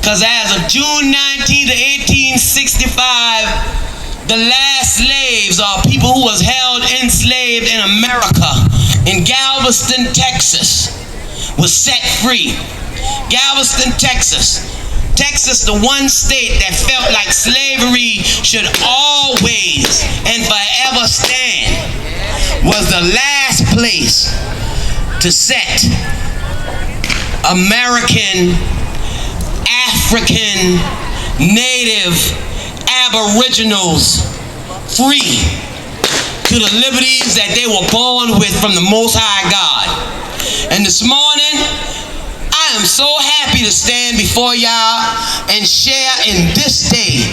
Because as of June 19th, 1865, the last slaves, or people who was held enslaved in America, in Galveston, Texas, was set free. Galveston, Texas. Texas, the one state that felt like slavery should always and forever stand, was the last place to set American, African, Native, Aboriginals free to the liberties that they were born with from the Most High God. And this morning, I am so happy to stand before y'all and share in this day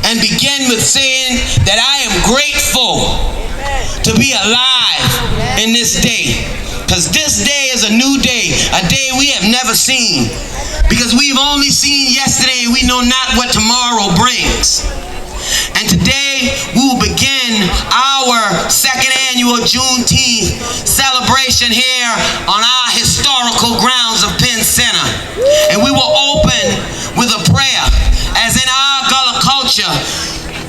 and begin with saying that I am grateful to be alive in this day. Because this day is a new day, a day we have never seen. Because we've only seen yesterday, we know not what tomorrow brings. And today, we will begin our second annual Juneteenth celebration here on our historical grounds of Penn Center. And we will open with a prayer, as in our Gullah culture,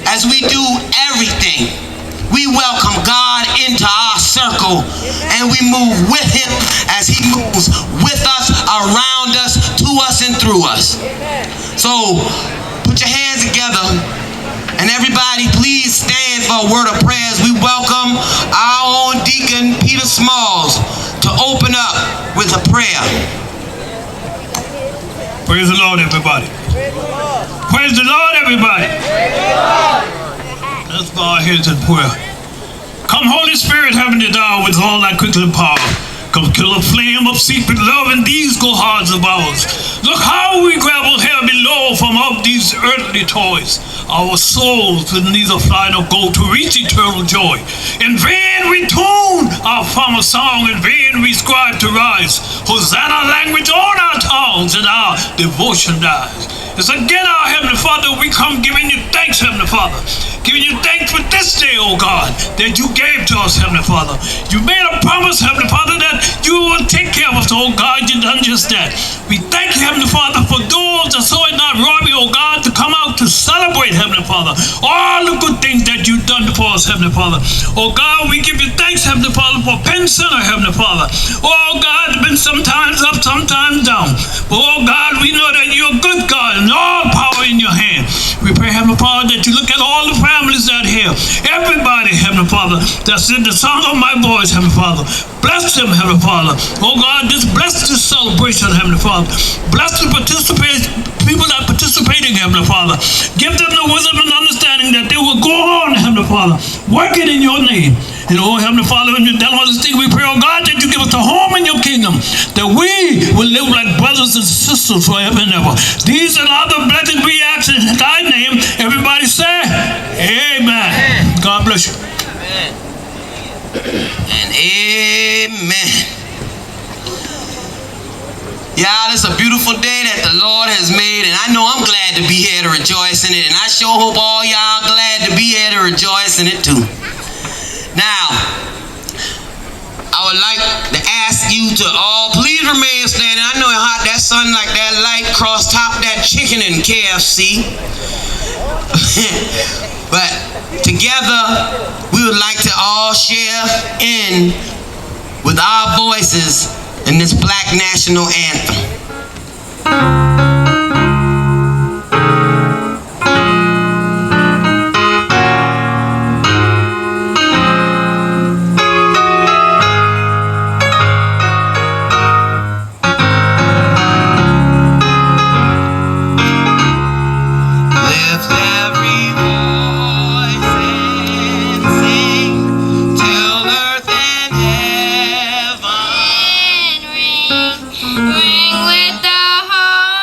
as we do everything. We welcome God into our circle, and we move with him as he moves with us, around us, to us, and through us. So, put your hands together, and everybody please stand for a word of prayer as we welcome our own Deacon Peter Smalls to open up with a prayer. Praise the Lord, everybody. Praise the Lord, everybody. Let's bow our heads in prayer. Come, Holy Spirit, heavenly thou, with all thy quickening power. Come, kill a flame of secret love in these good hearts of ours. Look how we grapple here below from up these earthly toys. Our souls will neither fly nor go to reach eternal joy. In vain we tune our former song, in vain we strive to rise. Hosanna language on our tongues, and our devotion dies. It's again, our Heavenly Father, we come giving you thanks, Heavenly Father. Giving you thanks for this day, oh God, that you gave to us, Heavenly Father. You made a promise, Heavenly Father, that you will take care of us, oh God. You done just that. We thank you, Heavenly Father, for those that saw it not robbery, oh God, to come out to celebrate, Heavenly Father, all the good things that you've done for us, Heavenly Father. Oh God, we give you thanks, Heavenly Father, for Penn Center, Heavenly Father. Oh God, it's been sometimes up, sometimes down. But oh God, we know that you're a good God and all power in your hand. We pray, Heavenly Father, that you look at all the families out here, everybody, Heavenly Father, that's in the sound of my voice, Heavenly Father. Bless them, Heavenly Father. Oh God, just bless this celebration, Heavenly Father. Bless the people that participating, Heavenly Father. Give them the wisdom and understanding that they will go on, Heavenly Father, working in your name. And oh, Heavenly Father, when you tell all this thing, we pray, oh God, that you give us a home in your kingdom, that we will live like brothers and sisters forever and ever. These and other blessings we ask in thy name. Everybody say, amen. God bless you. Amen. And amen. Y'all, it's a beautiful day that the Lord has made, and I know I'm glad to be here to rejoice in it, and I sure hope all y'all glad to be here to rejoice in it too. Now, I would like to ask you to all please remain standing. I know how hot that sun like that light cross top that chicken in KFC. But together, we would like to all share in with our voices in this Black National Anthem. Ring with the heart.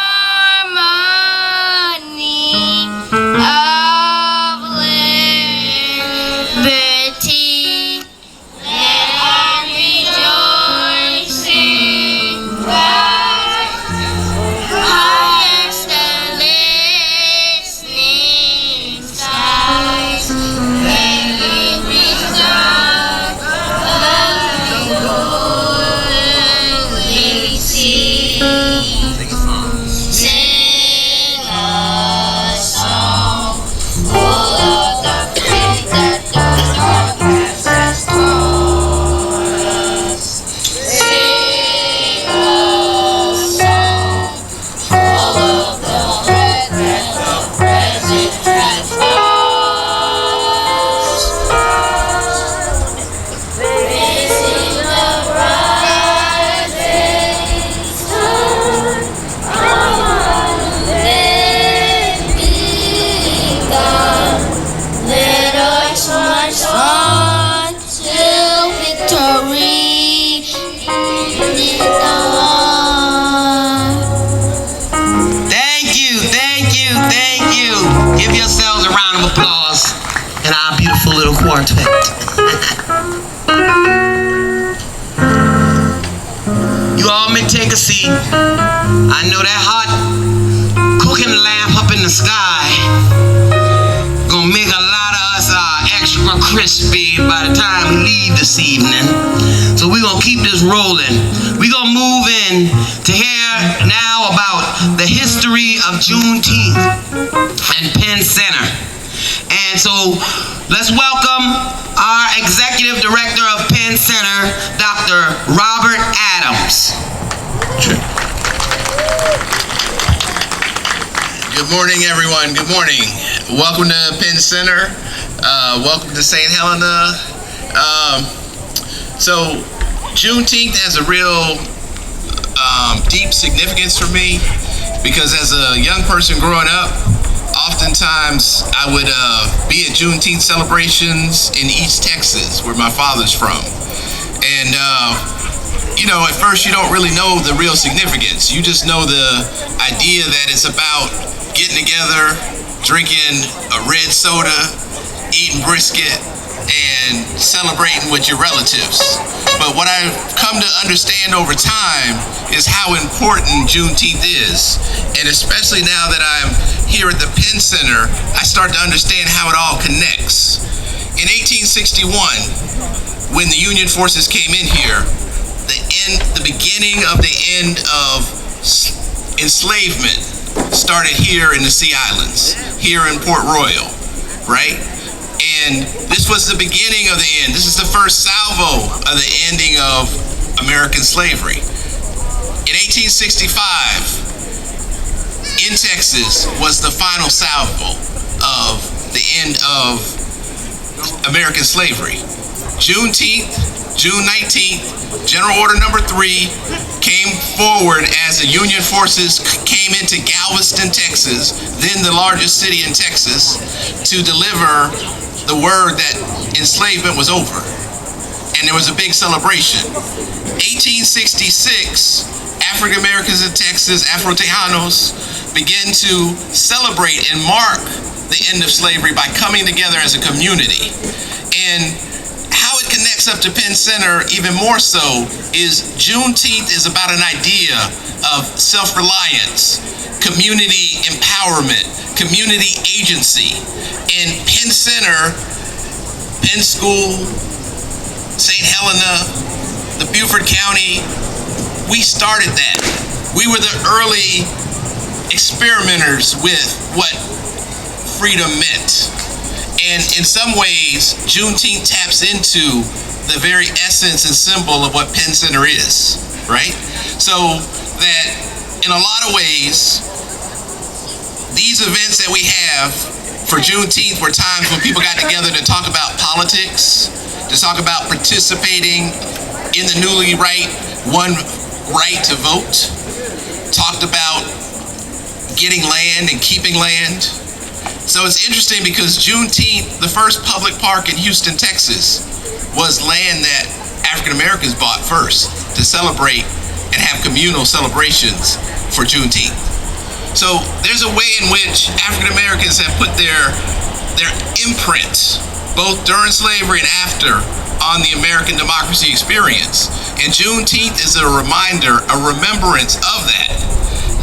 You all may take a seat. I know that hot cooking lamp up in the sky gonna make a lot of us extra crispy by the time we leave this evening. So we're gonna keep this rolling. We're gonna move in to hear now about the history of Juneteenth and Penn Center. And so let's welcome our Executive Director of Penn Center, Dr. Robert Adams. Good morning, everyone. Good morning. Welcome to Penn Center. Welcome to St. Helena. So Juneteenth has a real deep significance for me because as a young person growing up, oftentimes I would be at Juneteenth celebrations in East Texas, where my father's from. And at first you don't really know the real significance. You just know the idea that it's about getting together, drinking a red soda, eating brisket, and celebrating with your relatives. But what I've come to understand over time is how important Juneteenth is. And especially now that I'm here at the Penn Center, I start to understand how it all connects. In 1861, when the Union forces came in here, the beginning of the end of enslavement started here in the Sea Islands, here in Port Royal, right? And this was the beginning of the end. This is the first salvo of the ending of American slavery. In 1865, in Texas, was the final salvo of the end of American slavery. Juneteenth, June 19th, General Order Number 3 came forward as the Union forces came into Galveston, Texas, then the largest city in Texas, to deliver the word that enslavement was over. And there was a big celebration. 1866, African Americans in Texas, Afro-Tejanos, began to celebrate and mark the end of slavery by coming together as a community. And how it connects up to Penn Center even more so is Juneteenth is about an idea of self-reliance, community empowerment, community agency. And Penn Center, Penn School, St. Helena, the Beaufort County, we started that. We were the early experimenters with what freedom meant. And in some ways, Juneteenth taps into the very essence and symbol of what Penn Center is, right? So that in a lot of ways, these events that we have for Juneteenth were times when people got together to talk about politics, to talk about participating in the newly won right to vote, talked about getting land and keeping land. So it's interesting because Juneteenth, the first public park in Houston, Texas, was land that African Americans bought first to celebrate and have communal celebrations for Juneteenth. So there's a way in which African Americans have put their imprint, both during slavery and after, on the American democracy experience. And Juneteenth is a reminder, a remembrance of that.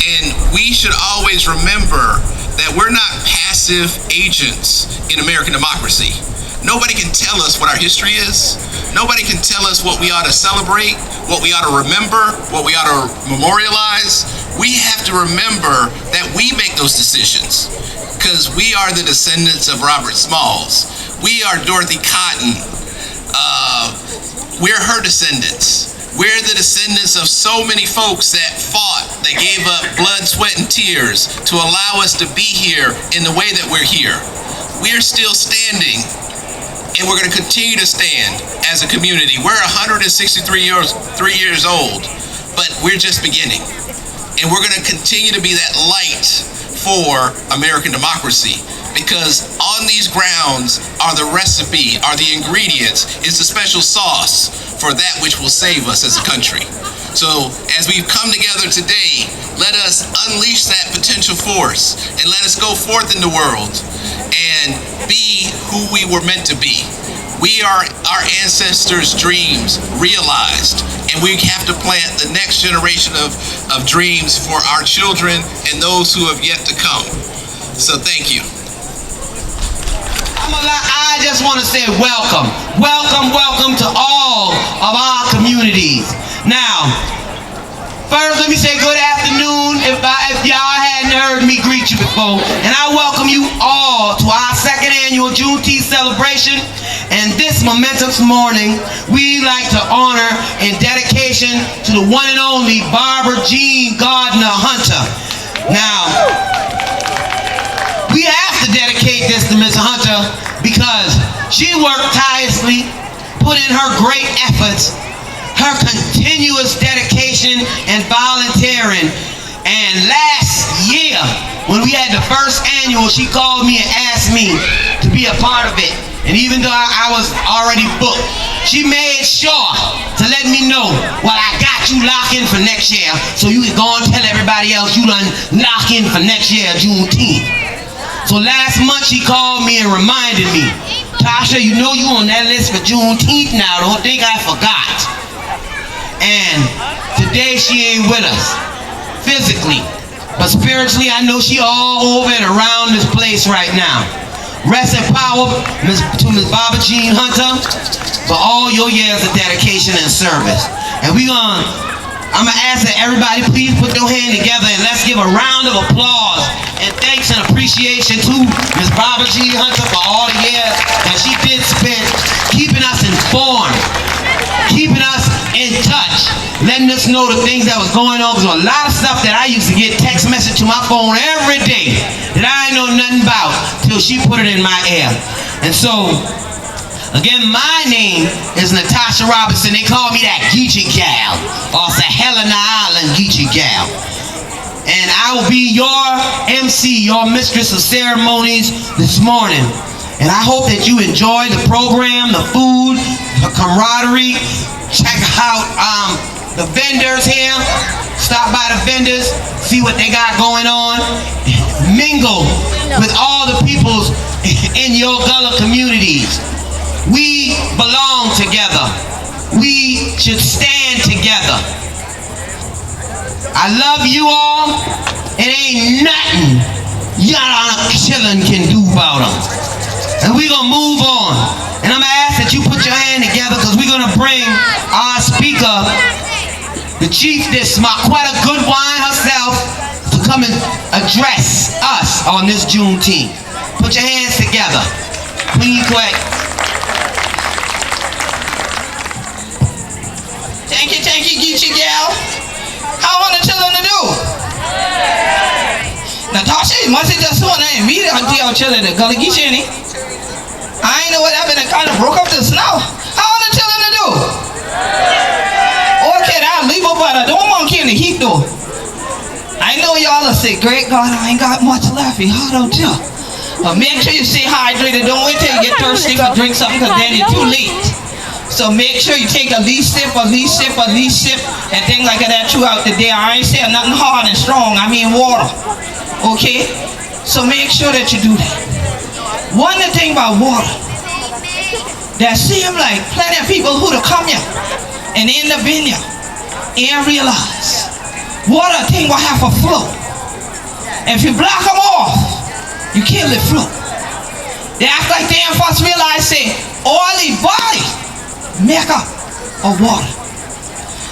And we should always remember that we're not passive agents in American democracy. Nobody can tell us what our history is. Nobody can tell us what we ought to celebrate, what we ought to remember, what we ought to memorialize. We have to remember that we make those decisions because we are the descendants of Robert Smalls. We are Dorothy Cotton. We're her descendants. We're the descendants of so many folks that fought, that gave up blood, sweat, and tears to allow us to be here in the way that we're here. We're still standing, and we're going to continue to stand as a community. We're 163 years old, but we're just beginning. And we're going to continue to be that light for American democracy, because on these grounds are the recipe, are the ingredients, is the special sauce for that which will save us as a country. So as we've come together today, let us unleash that potential force and let us go forth in the world and be who we were meant to be. We are our ancestors' dreams realized, and we have to plant the next generation of dreams for our children and those who have yet to come. So thank you. I just want to say welcome. Welcome to all of our communities. Now, first let me say good afternoon if y'all hadn't heard me greet you before. And I welcome you all to our second annual Juneteenth celebration. And this momentous morning, we like to honor in dedication to the one and only Barbara Jean Gardner Hunter. Now, we have to dedicate this to Ms. Hunter because she worked tirelessly, put in her great efforts, her continuous dedication and volunteering. And last year, when we had the first annual, she called me and asked me to be a part of it. And even though I was already booked, she made sure to let me know, well, I got you locked in for next year, so you can go and tell everybody else you done lock in for next year, Juneteenth. So last month she called me and reminded me, Tasha, you know you on that list for Juneteenth now, don't think I forgot. And today she ain't with us, physically, but spiritually I know she all over and around this place right now. Rest in power to Ms. Barbara Jean Hunter for all your years of dedication and service. And I'm gonna ask that everybody please put your hand together and let's give a round of applause and thanks and appreciation to Ms. Barbara Jean Hunter for all the years that she did spend keeping us informed, keeping us in touch, letting us know the things that was going on. Because a lot of stuff that I used to get text message to my phone every day that I ain't know nothing about till she put it in my ear. And so, again, my name is Natasha Robinson. They call me that Geechee Gal, or the Helena Island Geechee Gal. And I will be your MC, your mistress of ceremonies this morning. And I hope that you enjoy the program, the food, the camaraderie. Check out the vendors here. Stop by the vendors, see what they got going on. Mingle with all the peoples in your Gullah communities. We belong together. We should stand together. I love you all. It ain't nothing y'all chillin' can do about them. And we're gonna move on. And I'm gonna ask that you put your hand together because we're gonna bring our speaker, the chiefess Marquetta Goodwine herself, to come and address us on this Juneteenth. Put your hands together. Queen Quick. Thank you, Geechee Gal. How want the children to do? Natasha, must have just want to meet our children to Gullah Geechee. I ain't know what happened. It kind of broke up the snow. How want the children to do? Okay, I'll leave up, but I don't want to in the heat though. I know y'all will say, great God, I ain't got much left. How don't you? But make sure you stay hydrated. Don't wait till you get thirsty to drink something because then it's too late. So make sure you take a least sip, and things like that throughout the day. I ain't saying nothing hard and strong. I mean water. Okay? So make sure that you do that. One thing about water, that seem like plenty of people who to come here and end up in here and realize water thing will have a flow. And if you block them off, you kill the flow. They act like they ain't first realize, say, oily body make up of water.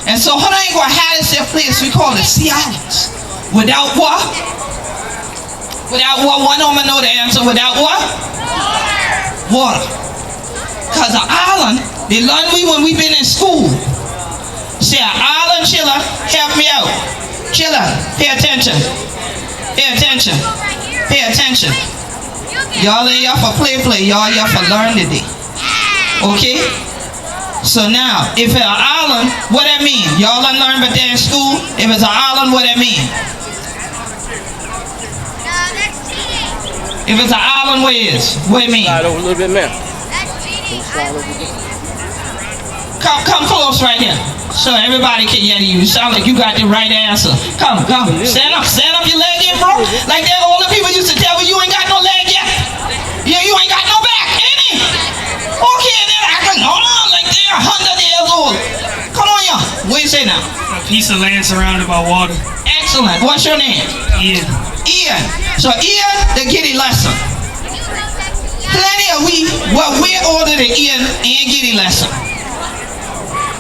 And so Hunter ain't gonna have this place we call it Sea Islands. Without what? Without what? One of them know the answer. Without what? Water. Because an island, they learned when we been in school. Say an island chiller, help me out. Chiller, pay attention. Pay attention. Pay attention. Y'all ain't here for play. Y'all here for learn today. Okay? So now, if it's an island, what that mean? Y'all done learn about that in school? If it's an island, what that mean? If it's an island, what is? What it mean? Slide over a little bit, man. Come close right here, so everybody can hear you. You sound like you got the right answer. Come. Stand up your leg in, bro. Like that older people used to tell me, you ain't got no leg yet. Yeah, you ain't got no back, ain't it? Okay, then Come on, y'all. What do you say now? A piece of land surrounded by water. Excellent. What's your name? Ian. Ian. So Ian, the Giddy lesson. Plenty of we're older than Ian and Giddy lesson.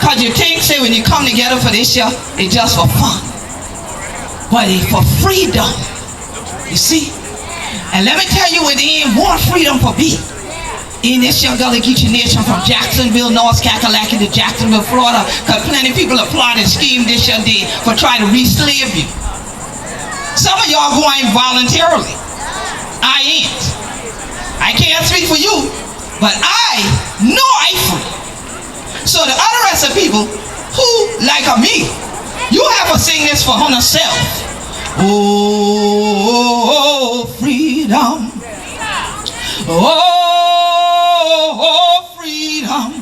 Cause you think, say, when you come together for this year, it's just for fun. But it's for freedom. You see? And let me tell you what they ain't want freedom for be. In this young Gullah Geechee nation from Jacksonville, North Kakalaki to Jacksonville, Florida, because plenty of people applaud and scheme this young day for trying to re-slave you. Some of y'all going voluntarily. I ain't. I can't speak for you, but I know I'm free. So the other rest of people who, like me, you have to sing this for yourself. Oh, freedom. Oh, freedom.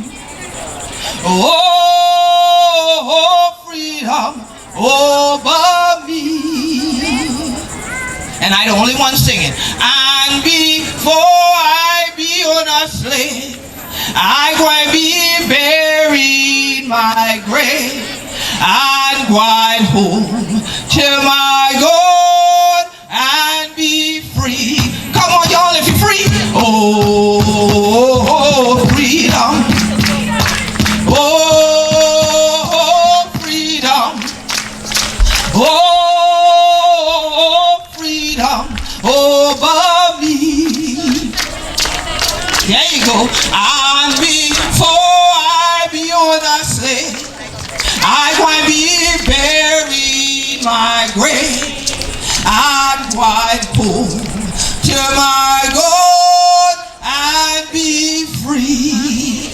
Oh, freedom over me. And I the only one singing. And before I be on a slave, I going to be buried in my grave and going home to my God and be free. Come on, y'all, if you're free. Oh, freedom. Oh, freedom. Oh, freedom over me. There you go. And before I be on a slave, I want to be buried in my grave and white home to my God and be free.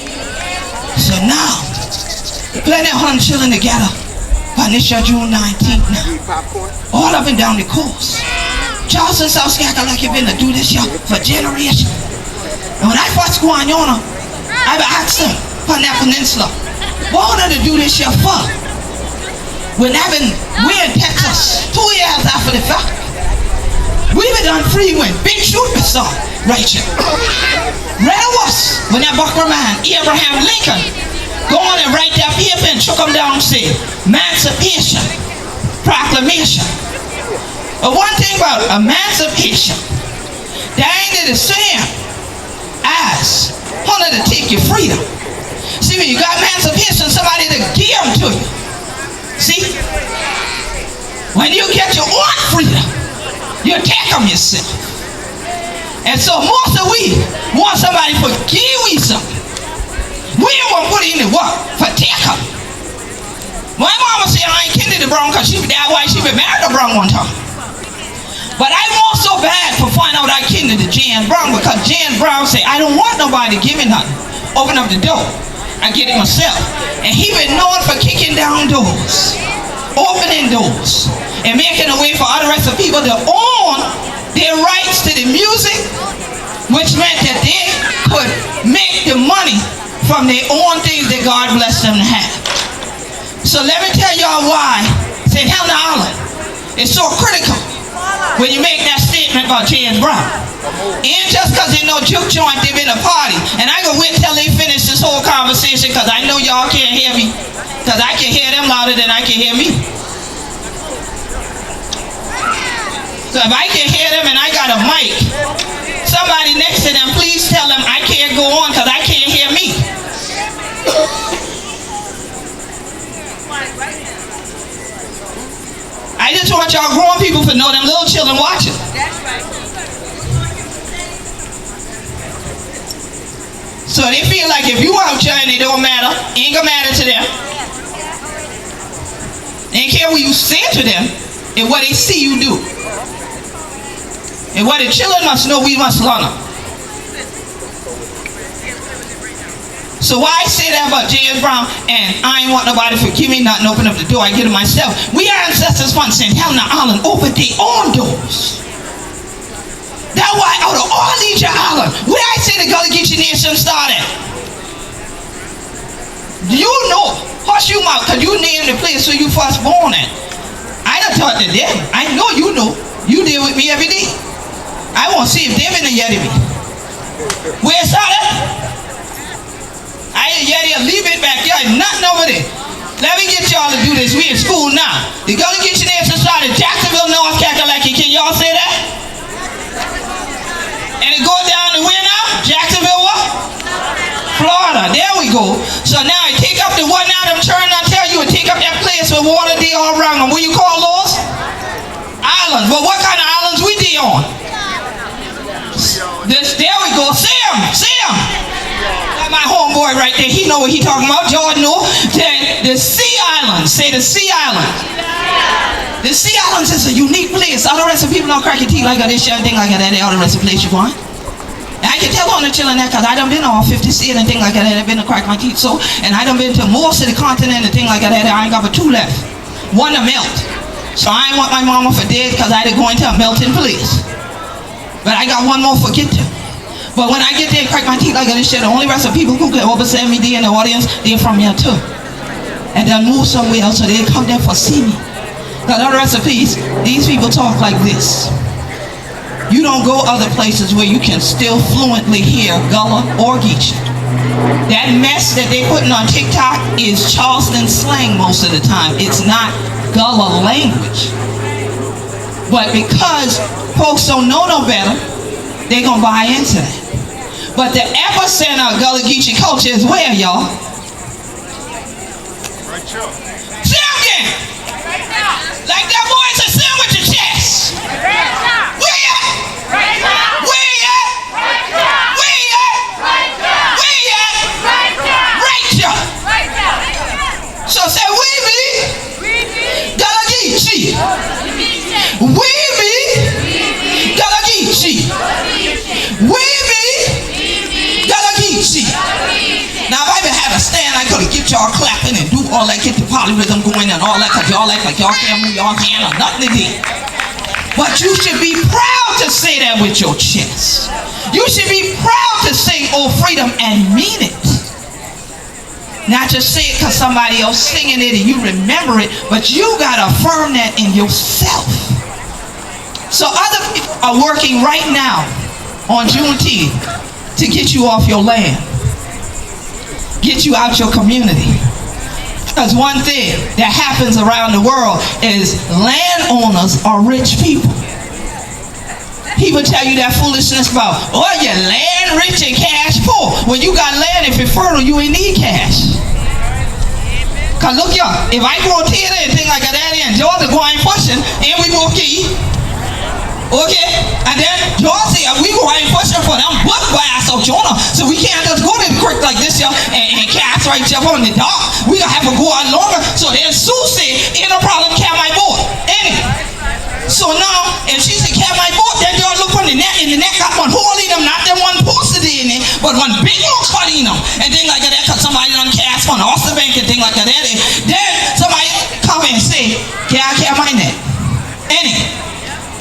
So now, plenty of hundred children together on this year, June 19th now. All up and down the coast. Charleston, South Kakalaki been to do this year for generations. And when I first go on yonder, I asked them on that peninsula, what wanted to do this year for? We're in Texas 2 years after the fact. We were done free when Big Shooter song, Rachel. Right of us, when that bucker man, Abraham Lincoln, go on and write that paper and chuck them down and say, Emancipation, Proclamation. But one thing about emancipation, that ain't the same as wanting to take your freedom. See, when you got emancipation, somebody to give them to you. See? When you get your own freedom, you take them yourself. And so most of we want somebody to give we something. We won't put in the work for take them. My mama said I ain't kidding the brown because she be that white, she be married to brown one time. But I want so bad to find out I kidding to Jan Brown because Jan Brown said, I don't want nobody to give me nothing. Open up the door. I get it myself. And he been known for kicking down doors, opening doors, and making a way for other rest of people to own their rights to the music, which meant that they could make the money from their own things that God blessed them to have. So let me tell y'all why St. Helena Island is so critical when you make that statement about James Brown. Ain't just because they know juke joint, they've been a party. And I gonna wait till they finish this whole conversation because I know y'all can't hear me. Because I can hear them louder than I can hear me. So if I can hear them and I got a mic, somebody next to them, please tell them I can't go on because I can't hear me. I just want y'all grown people to know them little children watching. That's right. So they feel like if you out there and it don't matter, it ain't gonna matter to them. They ain't care what you say to them and what they see you do. And what the children must know, we must learn them. So why I say that about James Brown and I ain't want nobody to give me nothing, open up the door, I get it myself. We ancestors from St. Helena Island opened their own doors. That's why out of all these islands, where I say the Gullah Geechee Nation started. You know, hush your mouth, because you named the place where you first born at. I done taught to them. I know you know. You deal with me every day. I want to see if they've been a yet of me. Where it started? I yeah, leave it back. Yeah, nothing over there. Let me get y'all to do this. We in school now. The Gullah Geechee Nation started in Jacksonville, North Carolina. Can y'all say that? And it goes down to where now? Jacksonville what? Florida. There we go. So now it take up the one now, them turn I tell you, it take up that place with water there all around them. What you call those? Islands. Well, what kind of islands we there on? There we go. See him. That's my homeboy right there. He know what he talking about. Jordan know. The Sea Islands. Say the Sea Islands. The Sea Islands is a unique place. All the rest of people don't crack your teeth like this, thing like that. All the rest of the place you going. And I can tell on the chilling that because I done been all 50 states and things like that. I've been to crack my teeth so. And I done been to most of the continent and things like that. I ain't got but 2 left. One to melt. So I ain't want my mama for dead because I done go into a melting place. But I got one more for get to. But when I get there and crack my teeth like this shit, the only rest of people who can overstand me there in the audience, they're from here too. And they'll move somewhere else so they come there for see me. Because all the rest of these people talk like this. You don't go other places where you can still fluently hear Gullah or Geechee. That mess that they putting on TikTok is Charleston slang most of the time. It's not Gullah language. But because folks don't know no better, they're going to buy into that. But the epicenter of Gullah Geechee culture is where, y'all? Right here. Say it again. Right now. Like that boy said, say it with your chest. Right now. Where you at? Right now. Where you at? Right now. Where you at? Right now. Where you at? Right now. Right here. Right now. So say, we be Gullah Geechee. We be Gullah Geechee. We be Gullah Geechee. Now if I ever had a stand, I could have get y'all clapping and do all that, get the polyrhythm going and all that, because y'all act like y'all can't move y'all hand or nothing to do. But you should be proud to say that with your chest. You should be proud to sing "Oh Freedom" and mean it. Not just say it because somebody else singing it and you remember it, but you got to affirm that in yourself. So other people are working right now on Juneteenth to get you off your land, get you out your community. Because one thing that happens around the world is landowners are rich people. People tell you that foolishness about, oh, you're land rich and cash poor. When you got land, if it's fertile, you ain't need cash. Because look, y'all, if I go to theater and things like that, and Georgia going pushing, and we go key. Okay? And then Georgia, we go ain't pushing for them buck glass of Jonah. So we can't just go to the creek like this, y'all, and cast right up on the dock. We gonna have to go out longer. So then Sue said, ain't no problem, carry my boat. Anyway. So now, if she said, carry my boat, then y'all look on the net, and the net got one hole in them, not that one posted in it, but one big old cut in them. And things like that, because somebody done cast on the Oyster Bank and things like that. Then somebody come and say, can I carry my net? Anyway.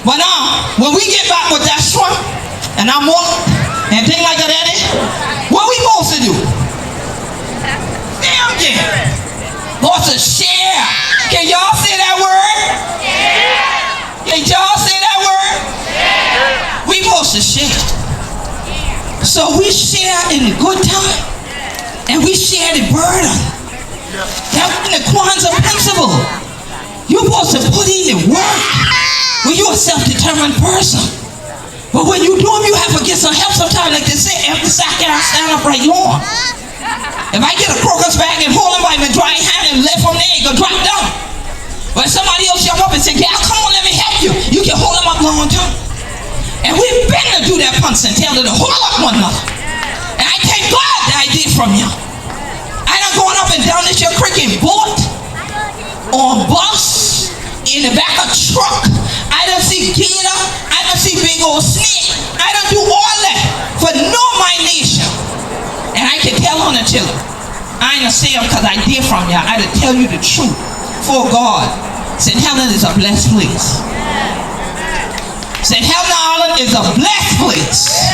But now, when we get back with that shrimp, and I'm walking, and things like that, what we supposed to do? Damn it. Supposed to share. Can y'all say that word? Yeah. Can y'all say that word? Yeah. We supposed to share. So we share in the good time, and we share the burden. That's the Kwanzaa principle. You're supposed to put in the work. Well, you're a self-determined person. But when you do them, you have to get some help sometimes. Like they say, after stand up right on. If I get a crocus bag and hold him by my dry hand and let from there, it go drop down. But somebody else jump up and say, "Gal, come on, let me help you." You can hold them up long too. And we've been to do that punch and tell them to hold up one another. And I thank God that I did from you. I done going up and down this your creek in boat, on bus, in the back of truck. I done see gator. I done see big old snake. I done do all that for no my nation. And I can tell on the children. I ain't gonna say them because I did from you. I done tell you the truth. For God. St. Helena is a blessed place. St. Helena Island is a blessed place.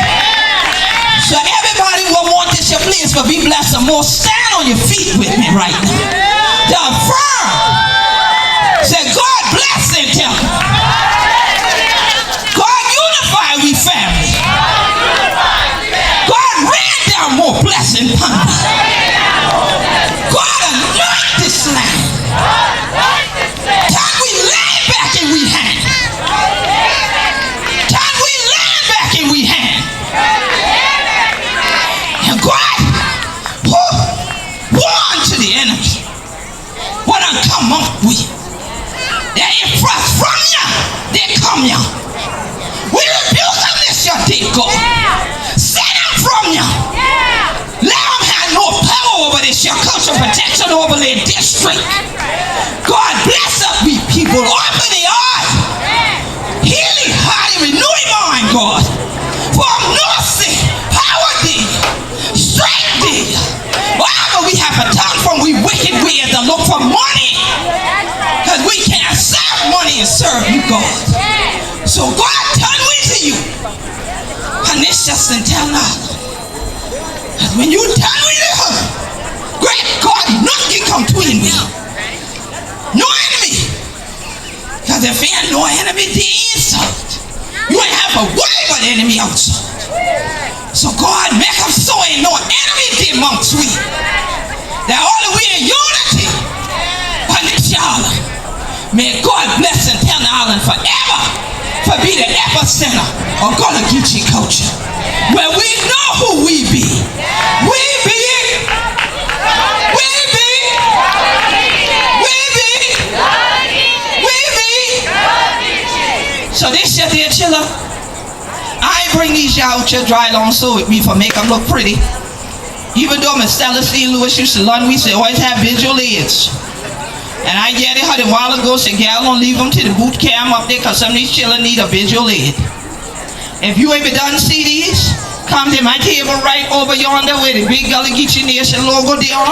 So everybody will want this your place, but be blessed some more. Stand on your feet with me right now. To affirm. Say, God bless St. Helena. God unify we family. God rain down more blessing upon us. want we. That if from ya, they come ya. We rebuke them this your day, God. Send them from ya. Let them have no power over this your culture protection overlay district. God bless us, we people. Open the eyes. Healing, heart, and renewing mind, God. For mercy, power thee, strength thee. Wherever we have a tongue from, we wicked ways to look for money. Because we can't serve money and serve you, God. So God, turn we to you. And it's just in tell now. And when you turn we to her, great God, nothing come between me. No enemy. Because if there ain't no enemy, the insult. You ain't have a word but enemy outside. So God, make us so ain't no enemy amongst we. That all we in unity. And this y'all. May God bless and tell the island forever for be the epicenter of Gullah Geechee culture. Where we know who we be. We be. We be. We be. We be. So this year, dear children, I ain't bring these y'all to dry long so with me for make them look pretty. Even though Miss Celestine Lewis used to learn, we say always have visual aids. And I get it, a while ago, said, gal, don't leave them to the boot camp up there because some of these children need a visual aid. If you ever done see these, come to my table right over yonder where the big Gullah Geechee Nation logo there.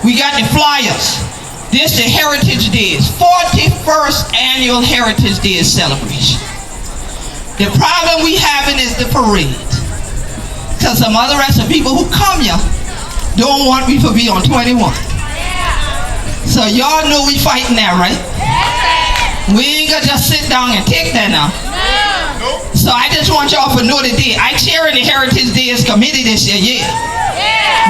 We got the flyers. This is the Heritage Days, 41st Annual Heritage Days celebration. The problem we having is the parade. Because some other rest of people who come here don't want me to be on 21. So y'all know we fighting that, right? We ain't gonna just sit down and take that now. So I just want y'all to know today, I chair in the Heritage Days committee this year,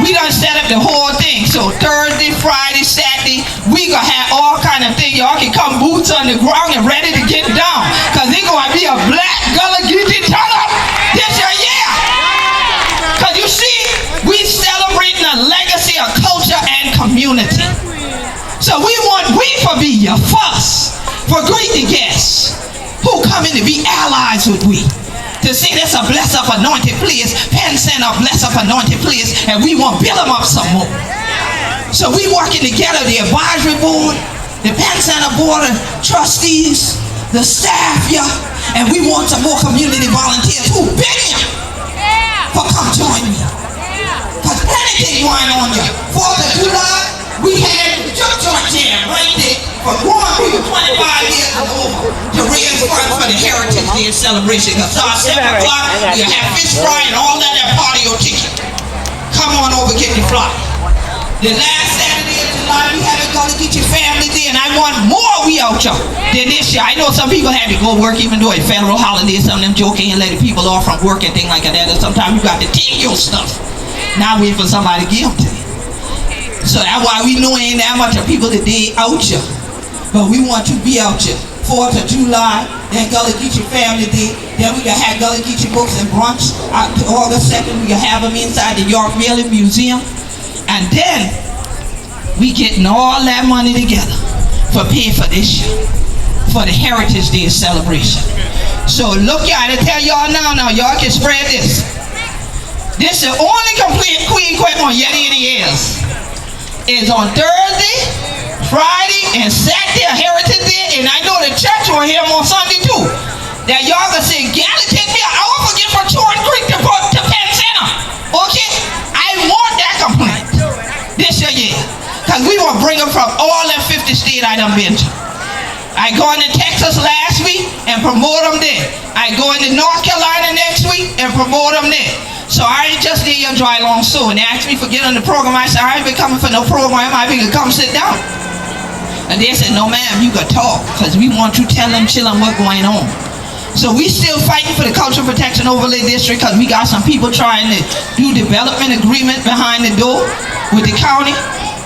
We done set up the whole thing. So Thursday, Friday, Saturday, we gonna have all kind of things. Y'all can come boots on the ground and ready to get down. Cause it's gonna be a black Gullah Geechee turn up this year, Cause you see, we celebrating a legacy of culture and community. So we want we for be your first, for greet the guests who come in to be allies with we. To say that's a blessed up anointed place, Penn Center blessed up anointed place, and we want to build them up some more. So we working together, the advisory board, the Penn Center board of trustees, the staff here, and we want some more community volunteers who been here for come join me. Because plenty things going on here. 4th of July, we had the joint jam right there for growing people 25 years and over to raise funds for the Heritage Day celebration. Because start 7 o'clock, you have fish fry and all that party your ticket. Come on over, get the fly. The last Saturday of July, we had a Gullah Geechee Family Day, and I want more we out y'all than this year. I know some people had to go work even though it's federal holiday, some of them joking and letting people off from work and things like that. And sometimes you got to take your stuff. Now wait for somebody to give them to you. So that's why we know ain't that much of people today out here. But we want to be out here. 4th of July, then Gullah Geechee Family Day. Then we gonna have Gullah Geechee books and brunch. August 2nd, we gonna have them inside the York Millie Museum. And then we getting all that money together for pay for this year, for the Heritage Day celebration. So look at it, tell y'all now, y'all can spread this. This is the only complete Queen Quake on Yeti in the Years. Is on Thursday, Friday, and Saturday, a Heritage Day, and I know the church will hear them on Sunday too. That y'all gonna say, Gally, take me, I won't forget from Jordan Creek to Penn Center. Okay? I want that complaint this year. Because we will bring them from all them 50 states I done been to. I go into Texas last week and promote them there. I go into North Carolina next week and promote them there. So I ain't just there dry long so. And they asked me for getting on the program. I said, I ain't been coming for no program. I been come sit down. And they said, no ma'am, you can talk. Because we want you to tell them children what's going on. So we still fighting for the Cultural Protection Overlay District because we got some people trying to do development agreement behind the door with the county.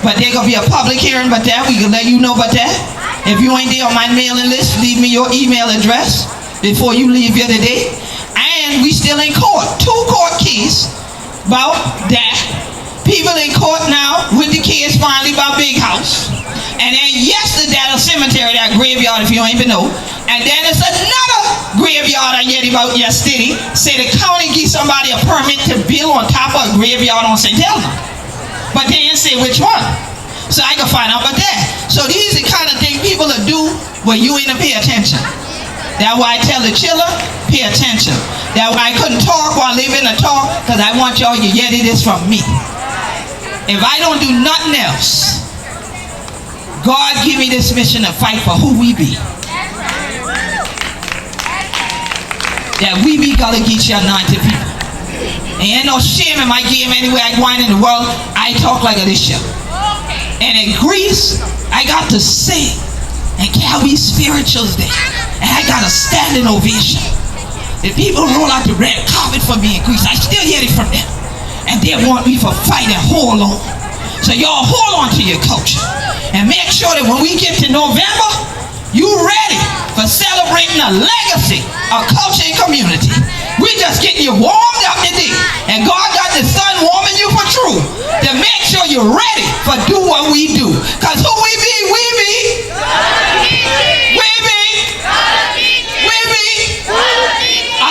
But there's going to be a public hearing about that. We can let you know about that. If you ain't there on my mailing list, leave me your email address before you leave here today. And we still in court. 2 court keys about that. People in court now with the kids finally about Big House. And then yesterday at a cemetery, that graveyard, if you don't even know. And then it's another graveyard I heard about yesterday. Say the county give somebody a permit to build on top of a graveyard on St. Helena. But they didn't say which one. So I can find out about that. So these are the kind of things people will do when you ain't pay attention. That's why I tell the children, pay attention. That's why I couldn't talk while leaving the talk, because I want y'all to hear this from me. If I don't do nothing else, God give me this mission to fight for who we be. That we be Gullah Geechee anointed people. Ain't no shame in my game anywhere I go in the world. I talk like this show. And in Greece, I got to sing and carry spirituals there. And I got a standing ovation. The people roll out the red carpet for me in Greece. I still hear it from them. And they want me for fight and hold on. So y'all hold on to your culture. And make sure that when we get to November, you ready for celebrating a legacy of culture and community. We just getting you warmed up today. And God got the sun warming you for true. To make sure you're ready for do what we do. Because who we be? We be.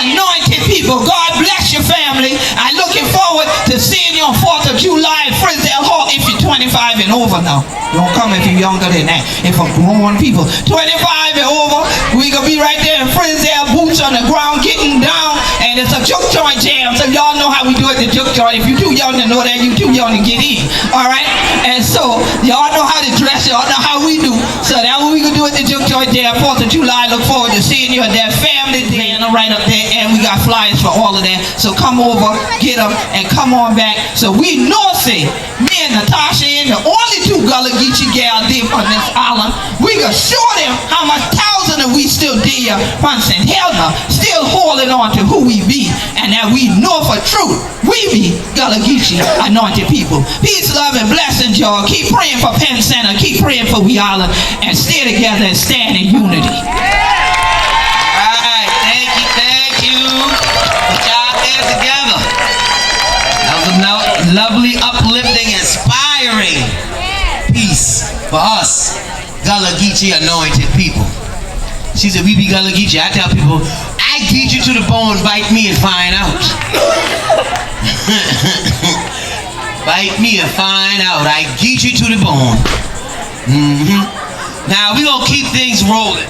Anointed people. God bless your family. I'm looking forward to seeing you on 4th of July at Frisdale Hall if you're 25 and over now. Don't come if you're younger than that. If I'm grown people. 25 and over, we gonna be right there in Frisdale, boots on the ground, getting down, and it's a juke joint jam. So y'all know how we do it, the juke joint. If you're too young to know that, you too young to get in. Alright? And so y'all know how to dress, y'all know how we do. So that's what we gonna do at the juke joint jam, 4th of July. Look forward to seeing you at that family day, and I'm right up there, and we got flyers for all of that. So come over, get them, and come on back. So we know, say, me and Natasha and the only two Gullah Geechee gals there on this island, we gonna show them how much thousands of we still there from St. Helena, still holding on to who we be, and that we know for truth, we be Gullah Geechee anointed people. Peace, love, and blessings, y'all. Keep praying for Penn Center, keep praying for we island, and stay together and stand in unity. Lovely, uplifting, inspiring piece for us Gullah Geechee anointed people. She said, we be Gullah Geechee. I tell people, I get you to the bone, bite me and find out. Bite me and find out. I get you to the bone. Now, we're going to keep things rolling.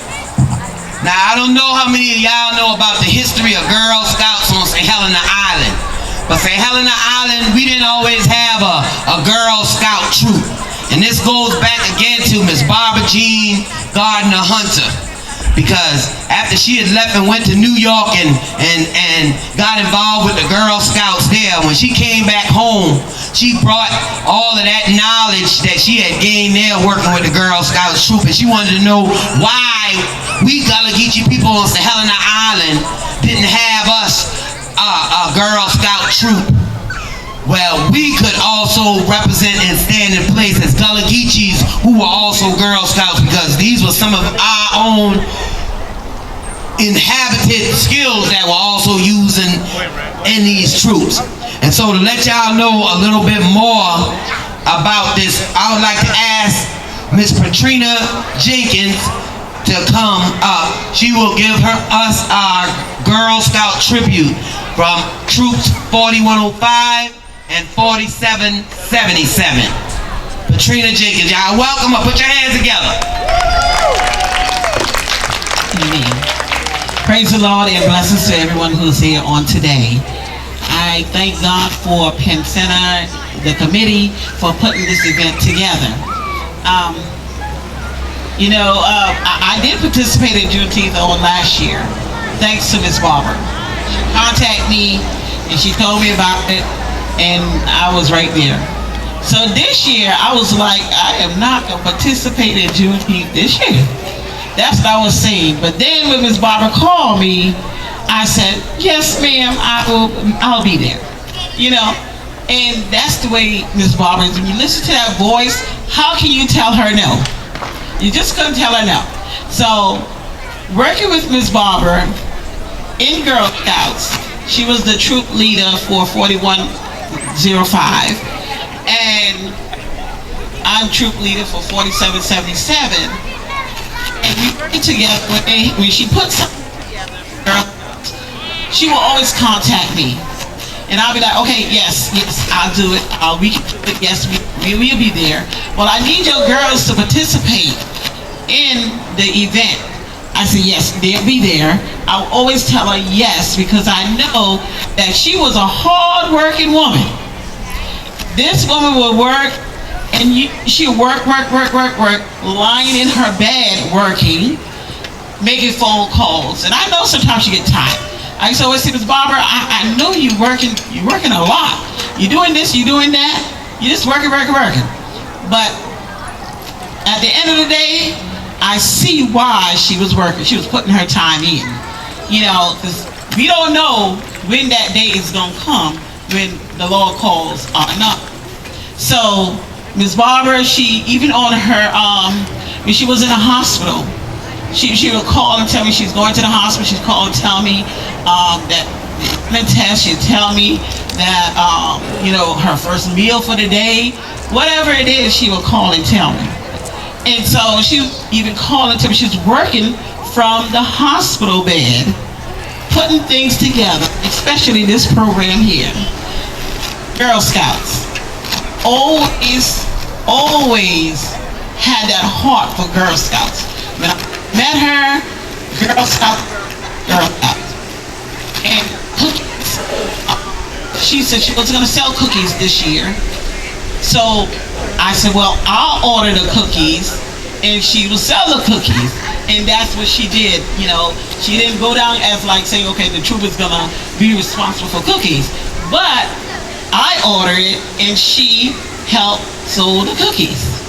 Now, I don't know how many of y'all know about the history of Girl Scouts on St. Helena Island. But St. Helena Island, we didn't always have a Girl Scout troop. And this goes back again to Miss Barbara Jean Gardner Hunter. Because after she had left and went to New York and got involved with the Girl Scouts there, when she came back home, she brought all of that knowledge that she had gained there working with the Girl Scouts troop. And she wanted to know why we Gullah Geechee people on St. Helena Island didn't have us a Girl Scout troop. Well, we could also represent and stand in place as Gullah Geechees who were also Girl Scouts, because these were some of our own inhabited skills that were also used in these troops. And so to let y'all know a little bit more about this, I would like to ask Miss Patrina Jenkins to come up. She will give us our Girl Scout tribute from Troops 4105 and 4777. Patrina Jenkins, y'all welcome her. Put your hands together. Amen. Praise the Lord and blessings to everyone who's here on today. I thank God for Penn Center, the committee, for putting this event together. I did participate in Juneteenth on last year, thanks to Miss Barber. She contacted me and she told me about it, and I was right there. So this year, I was like, I am not going to participate in Juneteenth this year. That's what I was saying. But then when Miss Barber called me, I said, yes, ma'am, I'll be there. And that's the way Miss Barber is. When you listen to that voice, how can you tell her no? You just couldn't tell her no. So, working with Miss Barber in Girl Scouts, she was the troop leader for 4105. And I'm troop leader for 4777. And we work together. When she puts something together, girl, she will always contact me. And I'll be like, okay, yes, I'll do it. We can do it. Yes, we'll be there. Well, I need your girls to participate in the event. I said, yes, they'll be there. I'll always tell her yes, because I know that she was a hard-working woman. This woman will work, and she'll work, lying in her bed working, making phone calls. And I know sometimes she get tired. I used to always say, Ms. Barbara, I know you're working a lot. You're doing this, you're doing that. You're just working. But at the end of the day, I see why she was working. She was putting her time in. You know, because we don't know when that day is going to come, when the Lord calls enough. So, Ms. Barbara, she, even on her, when she was in a hospital, she would call and tell me she's going to the hospital. She'd call and tell me that the test. She'd tell me that, you know, her first meal for the day. Whatever it is, she would call and tell me. And so she would even call and tell me she's working from the hospital bed, putting things together, especially this program here. Girl Scouts always had that heart for Girl Scouts. When I met her, Girl Scouts. And cookies. She said she was going to sell cookies this year. So I said, well, I'll order the cookies and she will sell the cookies. And that's what she did. You know, she didn't go down as like saying, okay, the troop is going to be responsible for cookies. But I ordered it and she helped sold the cookies.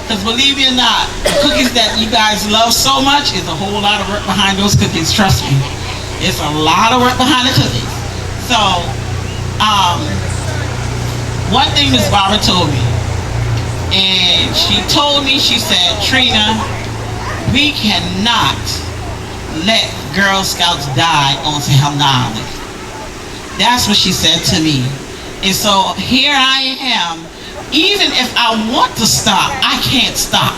Because believe it or not, the cookies that you guys love so much is a whole lot of work behind those cookies, trust me. It's a lot of work behind the cookies. So, one thing Ms. Barbara told me, and she told me, she said, Trina, we cannot let Girl Scouts die on Helena Island. That's what she said to me. And so here I am. Even if I want to stop, I can't stop.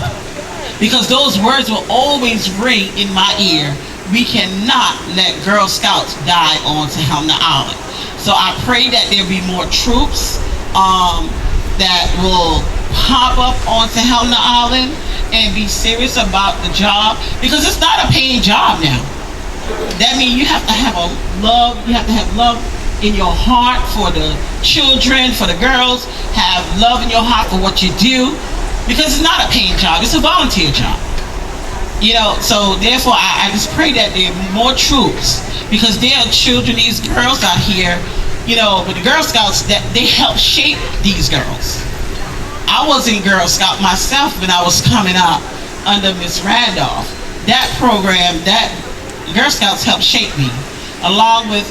Because those words will always ring in my ear. We cannot let Girl Scouts die on Helena Island. So I pray that there'll be more troops that will pop up onto Helena Island and be serious about the job. Because it's not a paying job now. That means you have to have love in your heart for the children, for the girls, have love in your heart for what you do, because it's not a paying job, it's a volunteer job. You know, so therefore I just pray that there are more troops, because there are children, these girls out here, you know, with the Girl Scouts, that they help shape these girls. I was in Girl Scout myself when I was coming up under Miss Randolph. That program, that Girl Scouts helped shape me, along with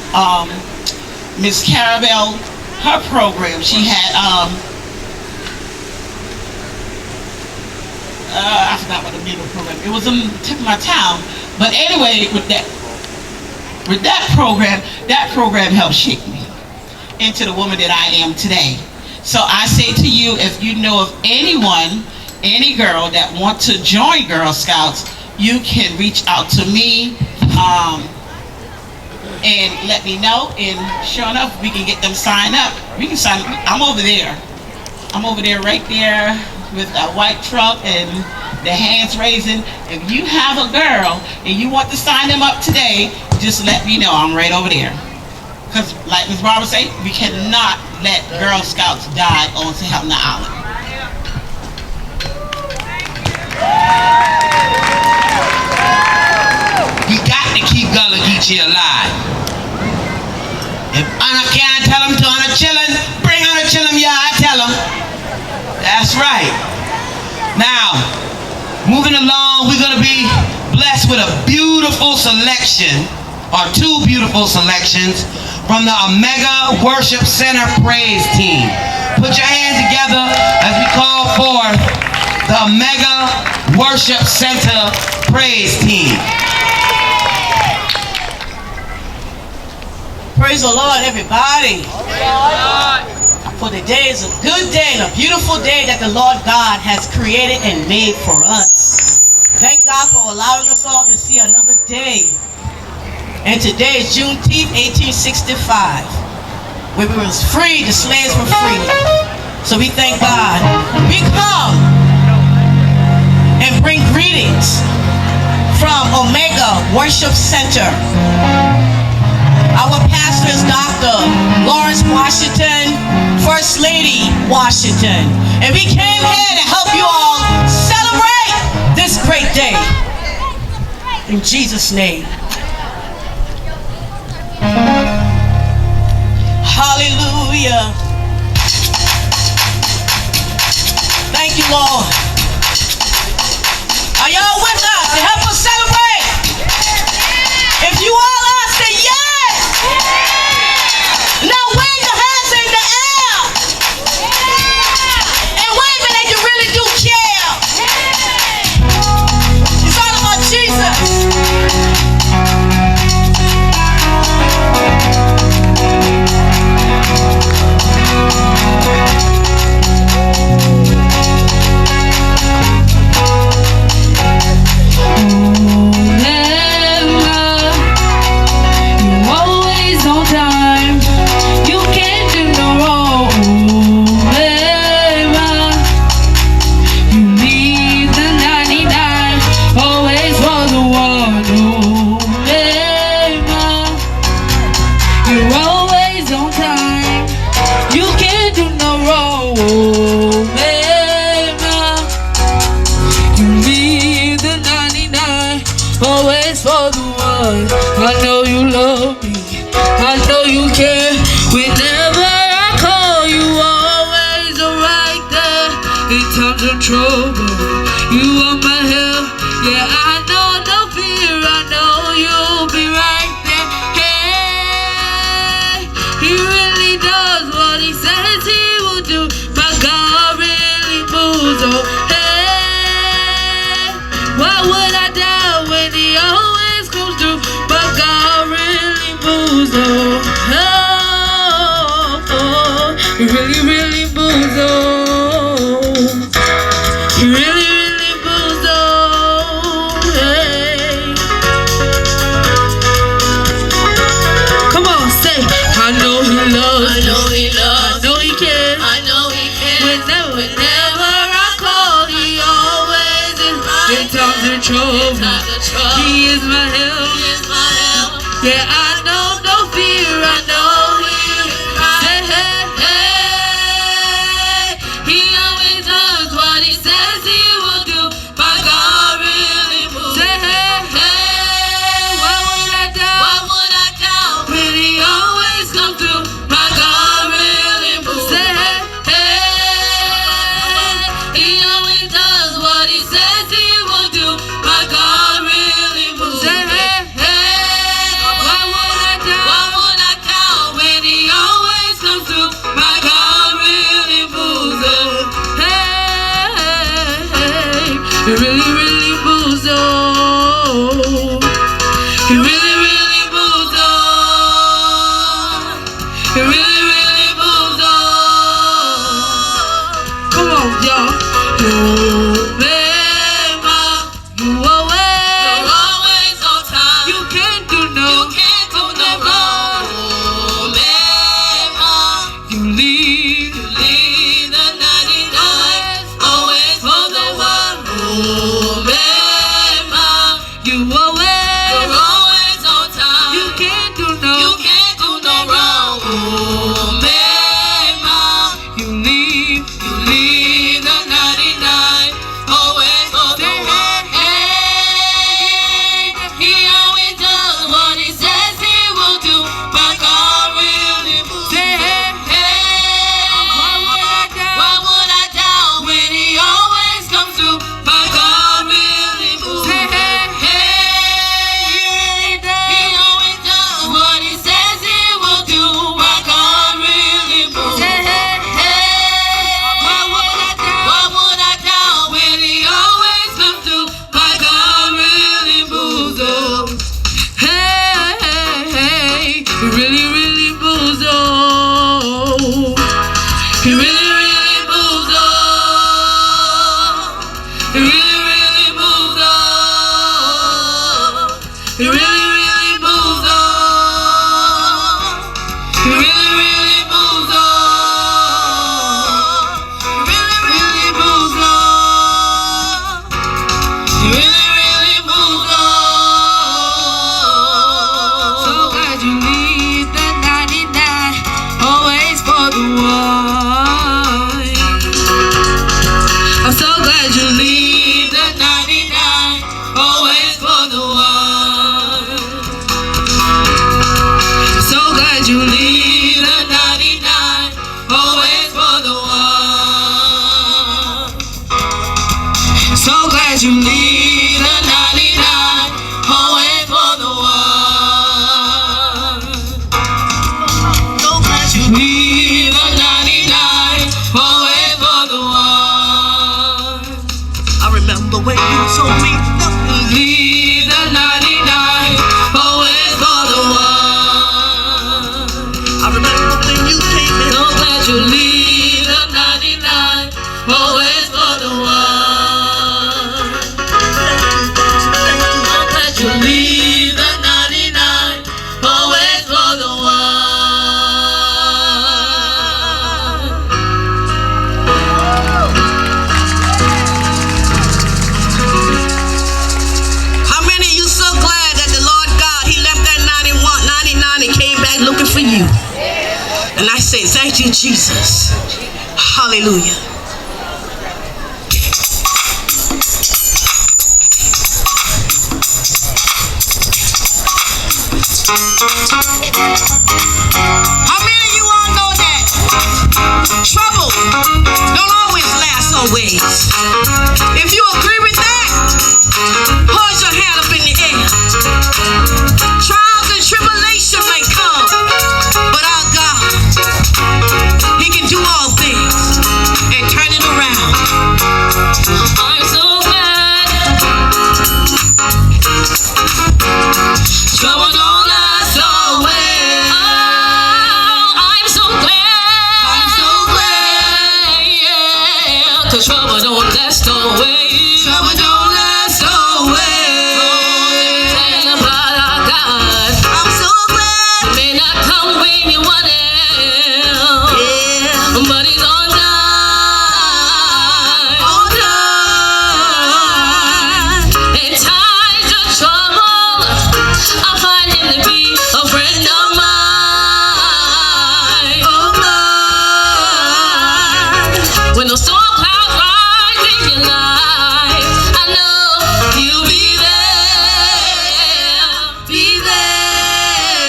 Miss Carabelle, her program. She had I forgot what the name of the program. It was in the tip of my town. But anyway, with that program helped shape me into the woman that I am today. So I say to you, if you know of anyone, any girl that want to join Girl Scouts, you can reach out to me. And let me know, and sure enough, we can get them signed up. We can sign up. I'm over there right there with a white truck and the hands raising. If you have a girl and you want to sign them up today, just let me know. I'm right over there. Because like Ms. Barbara said, we cannot let Girl Scouts die on Helena Island. We got to keep Gullah Geechee alive. If Anna can't tell them to Anna Chillin, bring Anna Chillin, yeah, I tell them. That's right. Now, moving along, we're going to be blessed with a beautiful selection, or two beautiful selections, from the Omega Worship Center Praise Team. Put your hands together as we call forth the Omega Worship Center Praise Team. Praise the Lord, everybody. For today is a good day and a beautiful day that the Lord God has created and made for us. Thank God for allowing us all to see another day. And today is Juneteenth, 1865. Where we was free, the slaves were free. So we thank God. We come and bring greetings from Omega Worship Center. Our pastor is Dr. Lawrence Washington, First Lady Washington. And we came here to help you all celebrate this great day. In Jesus' name. Hallelujah. Thank you, Lord. Are y'all with us to help us celebrate? If you all are, say yes. Now wave your hands in the air. And wave it like you really do care. It's all about Jesus. Always for the one. I know you love me. I know you care. Whenever I call, you always are right there. In times of trouble, you are my help. Yeah, I know no fear. I know you'll be right there. Hey, he really does what he says he will do. My God really moves. Oh, hey, why would I doubt when he always comes through? My God really moves. Oh, oh, oh, he really, really moves. Oh, he really, really moves. Oh, hey. Come on, say, I know he loves. I know he loves. I know he cares. I know he cares. Whenever I call, he always is right. In times of trouble, he is my help. He is my help. Yeah, I know no fear. I know he is right. Say, hey, hey. He always does what he says he will do. My God really moves. Say, hey, hey. Why would I doubt? Why would I doubt? When he always comes through. My God really moves. Say, hey, hey. He always does what he says he will do. My God really moves. Say, hey, hey. Why would I doubt? Why would I doubt? When he always comes through. My God really moves. Oh, hey, hey. He really, really moves. Oh, he really, really moves. Oh, he really, really moves. Oh, come on, y'all. You're always on time. You can't do no wrong. You leave the 99, always for the one. You're always on time. You can't do no wrong. You leave the 99, always for the one. He always does what he says he will do. My God really moves. Why would I doubt when he always comes through? My God really moves. He really, He really, really moves on. He really, really moves on. He really, really moves on. He really, really moves on. So glad you leave the 99 always for the one. I'm so glad you leave the 99 always for the one. I'm so glad you leave the 99 always for the one. So glad you leave the 99 always for the one. So glad you leave the 99 always for the one. I remember when you told me leave the 99 always for the one. I remember when you came in. So glad you leave the 99 always for the one. So glad you leave the 99 always for the one. How many of you so glad that the Lord God, He left that 99 and came back looking for you? And I say, thank you, Jesus. Hallelujah. How many of you all know that trouble don't always last always? If you agree with that, hold your hand up in the air. Trials and tribulation may come, but our God, He can do all things and turn it around. I'm so glad trouble don't last always. Oh, I'm so glad, yeah, 'cause trouble don't last always. Trouble don't last always. Oh, let me tell you about our God. I'm so glad. It may not come when you want it, yeah, but He's on time. On time. In times of trouble, I find Him to be a friend of mine. Oh mine. When the storm clouds rise in your life, I know He'll be there. Be there.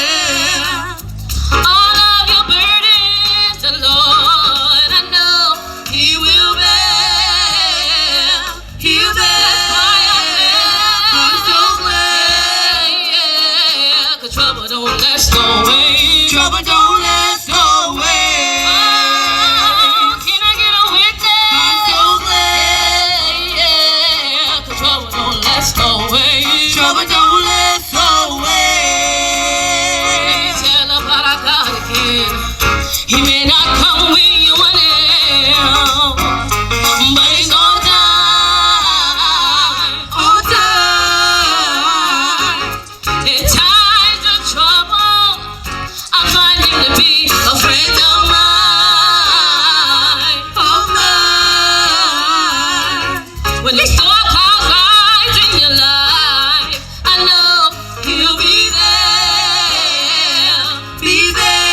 All of your burdens, the Lord, I know He will bear. He'll bear. I'm so glad, yeah, 'cause trouble don't last always. Trouble don't last always. Oh, can I get a witness? I'm so glad, yeah, 'cause trouble don't last always. Trouble don't last always. Let me tell about our God again. He may not come when you want Him, but He's on time. On time. In times of trouble, I find Him to be a friend of mine. Of mine. When the storm clouds rise in your life, I know He'll be there. Be there.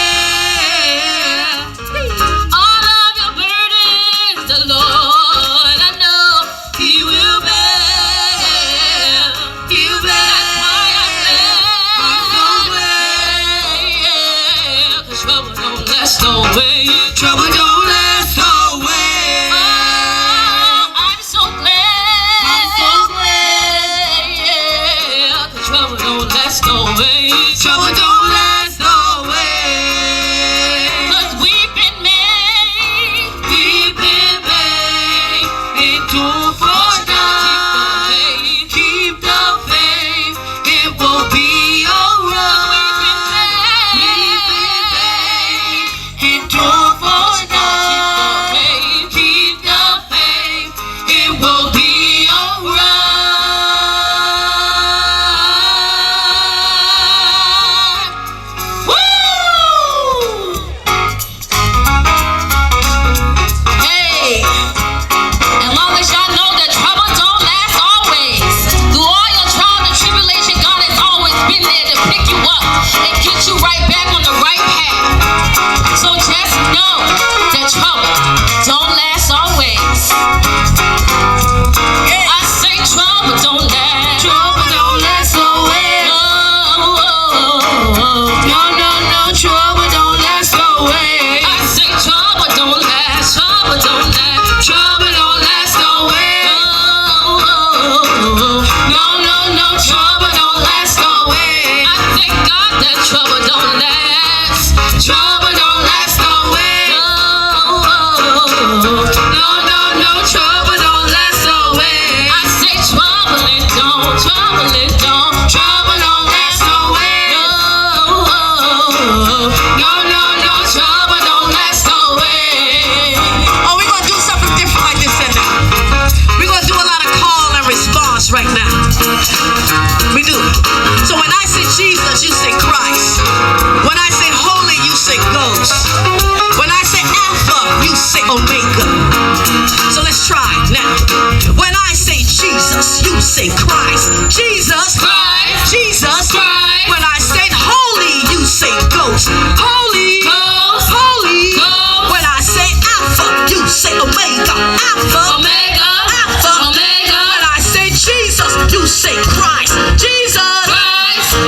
All of your burdens, the Lord, I know He will bear. He'll bear. I'm so glad, yeah, 'cause trouble don't last always. Trouble don't last always. Oh, I'm so glad. I'm so glad, yeah, 'cause trouble don't last always. Trouble don't last always. 'Cause weeping may endure for night. Keep the faith, it will be alright. Weeping may endure for night. Keep the faith, it will be alright.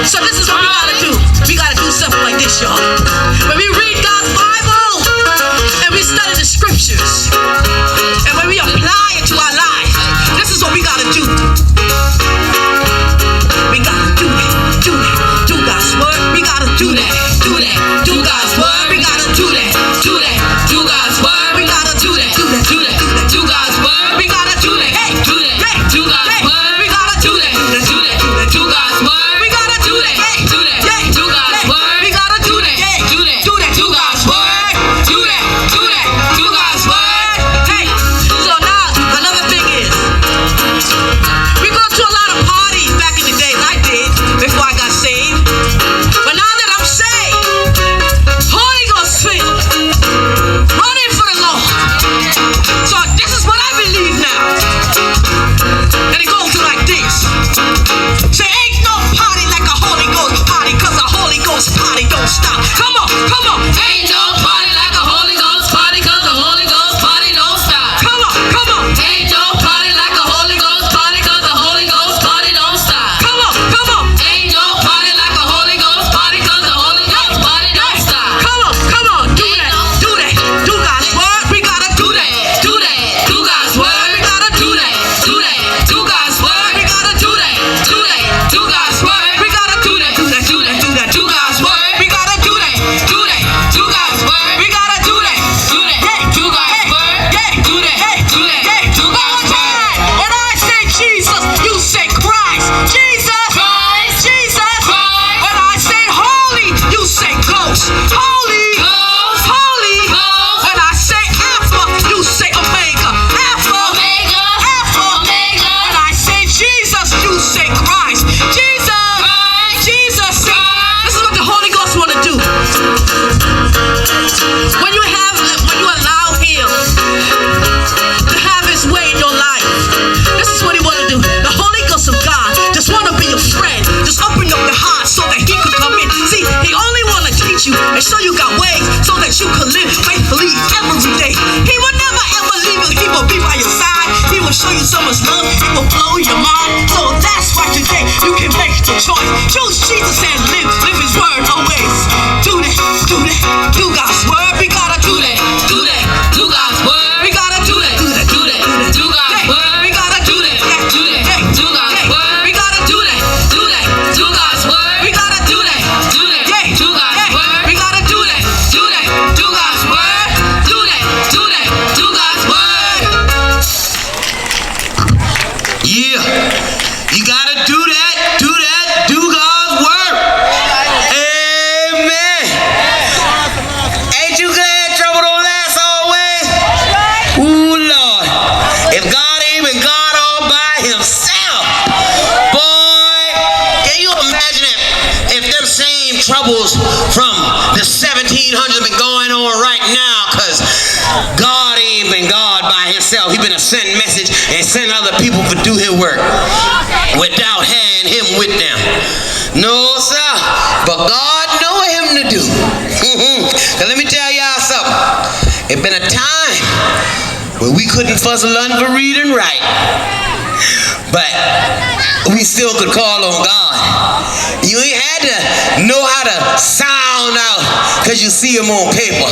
So this is what we gotta do. We gotta do something like this, y'all. When we read God's Bible and we study the scriptures and when we apply it to our life, this is what we gotta do. We gotta do that, do that, do God's word. We gotta do that, do that, do God's word. We gotta do that, do that, do God's word. We gotta do that, do that, do that, do God's word. We gotta do that, hey, do that, hey, do God's word. We gotta do that, do that, do God's word. We gotta do that, hey, do that, do God's word. We gotta do that, hey, do that, do God's word. Do that, do God's word. Hey, so now another thing is, we go to a lot of parties back in the days. I did before I got saved. But now that I'm saved, Holy Ghost filled, running for the Lord. So this is what I believe now. And it goes like this. Say, ain't no party like a Holy Ghost party, cause a Holy Ghost party don't stop. Come on, come on. Ain't no party like a Holy Ghost party, cause the Holy Ghost party don't stop. Come on, come on. Ain't no party like a Holy Ghost party, cause the Holy Ghost party don't stop. Come on, come on. Ain't no party like a Holy Ghost party, cause the Holy Ghost party don't stop. Come on, come on. Do that, do that. Do God's word. We gotta do that. Do that, do God's word. We gotta Do that, do that, do God's word. We gotta do that. Do that, do God's word. We gotta do that. Do that, do that, do that. Do God's word. We gotta do that. Do that, do God's word. We gotta do that. Do that, do God's word. Yeah. Do that, do that, do God's word. When I say Jesus, you say Christ. Jesus, Christ, Jesus. Christ. When I say holy, you say Ghost. Holy, Ghost, holy. Ghost. When I say Alpha, you say Omega. Alpha, Omega, Alpha. Omega. When I say Jesus, you say Christ. Jesus, Christ, Jesus. Christ. This is what the Holy Ghost want to do. When you allow Him to have His way in your life, this is what He want to do. The Holy Ghost of God just want to be your friend. Just open up your heart so that He could come in. See, He only want to teach you and show you God's ways so that you can live faithfully every day. He will never ever leave you. He will be by your side. He will show you so much love. He will blow your mind. So that's why today you can make the choice. Choose Jesus and live His word always. Do that, do that, do God's word. We gotta do that, Do that, do God's word. we gotta do that, Do that, do God's word. we gotta do that, Do that, do God's word. we gotta do that, Do that, do God's word. we gotta do that, Do that, do God's word. we gotta do that, Do that, do God's word. Do that, do God's word. Yeah, you gotta do that, do God's work. Amen. Ain't you glad trouble don't last always? Ooh, Lord. If God ain't even God all by Himself, boy, can you imagine if them same troubles from the 1700s been going on right now? Because God ain't been God by Himself. He been a send message and send other people to do His work without having Him with them. No, sir. But God know Him to do. Cause let me tell y'all something. It been a time where we couldn't fuzzle none for read and write, but we still could call on God. You ain't had to know how to sound out because you see Him on paper.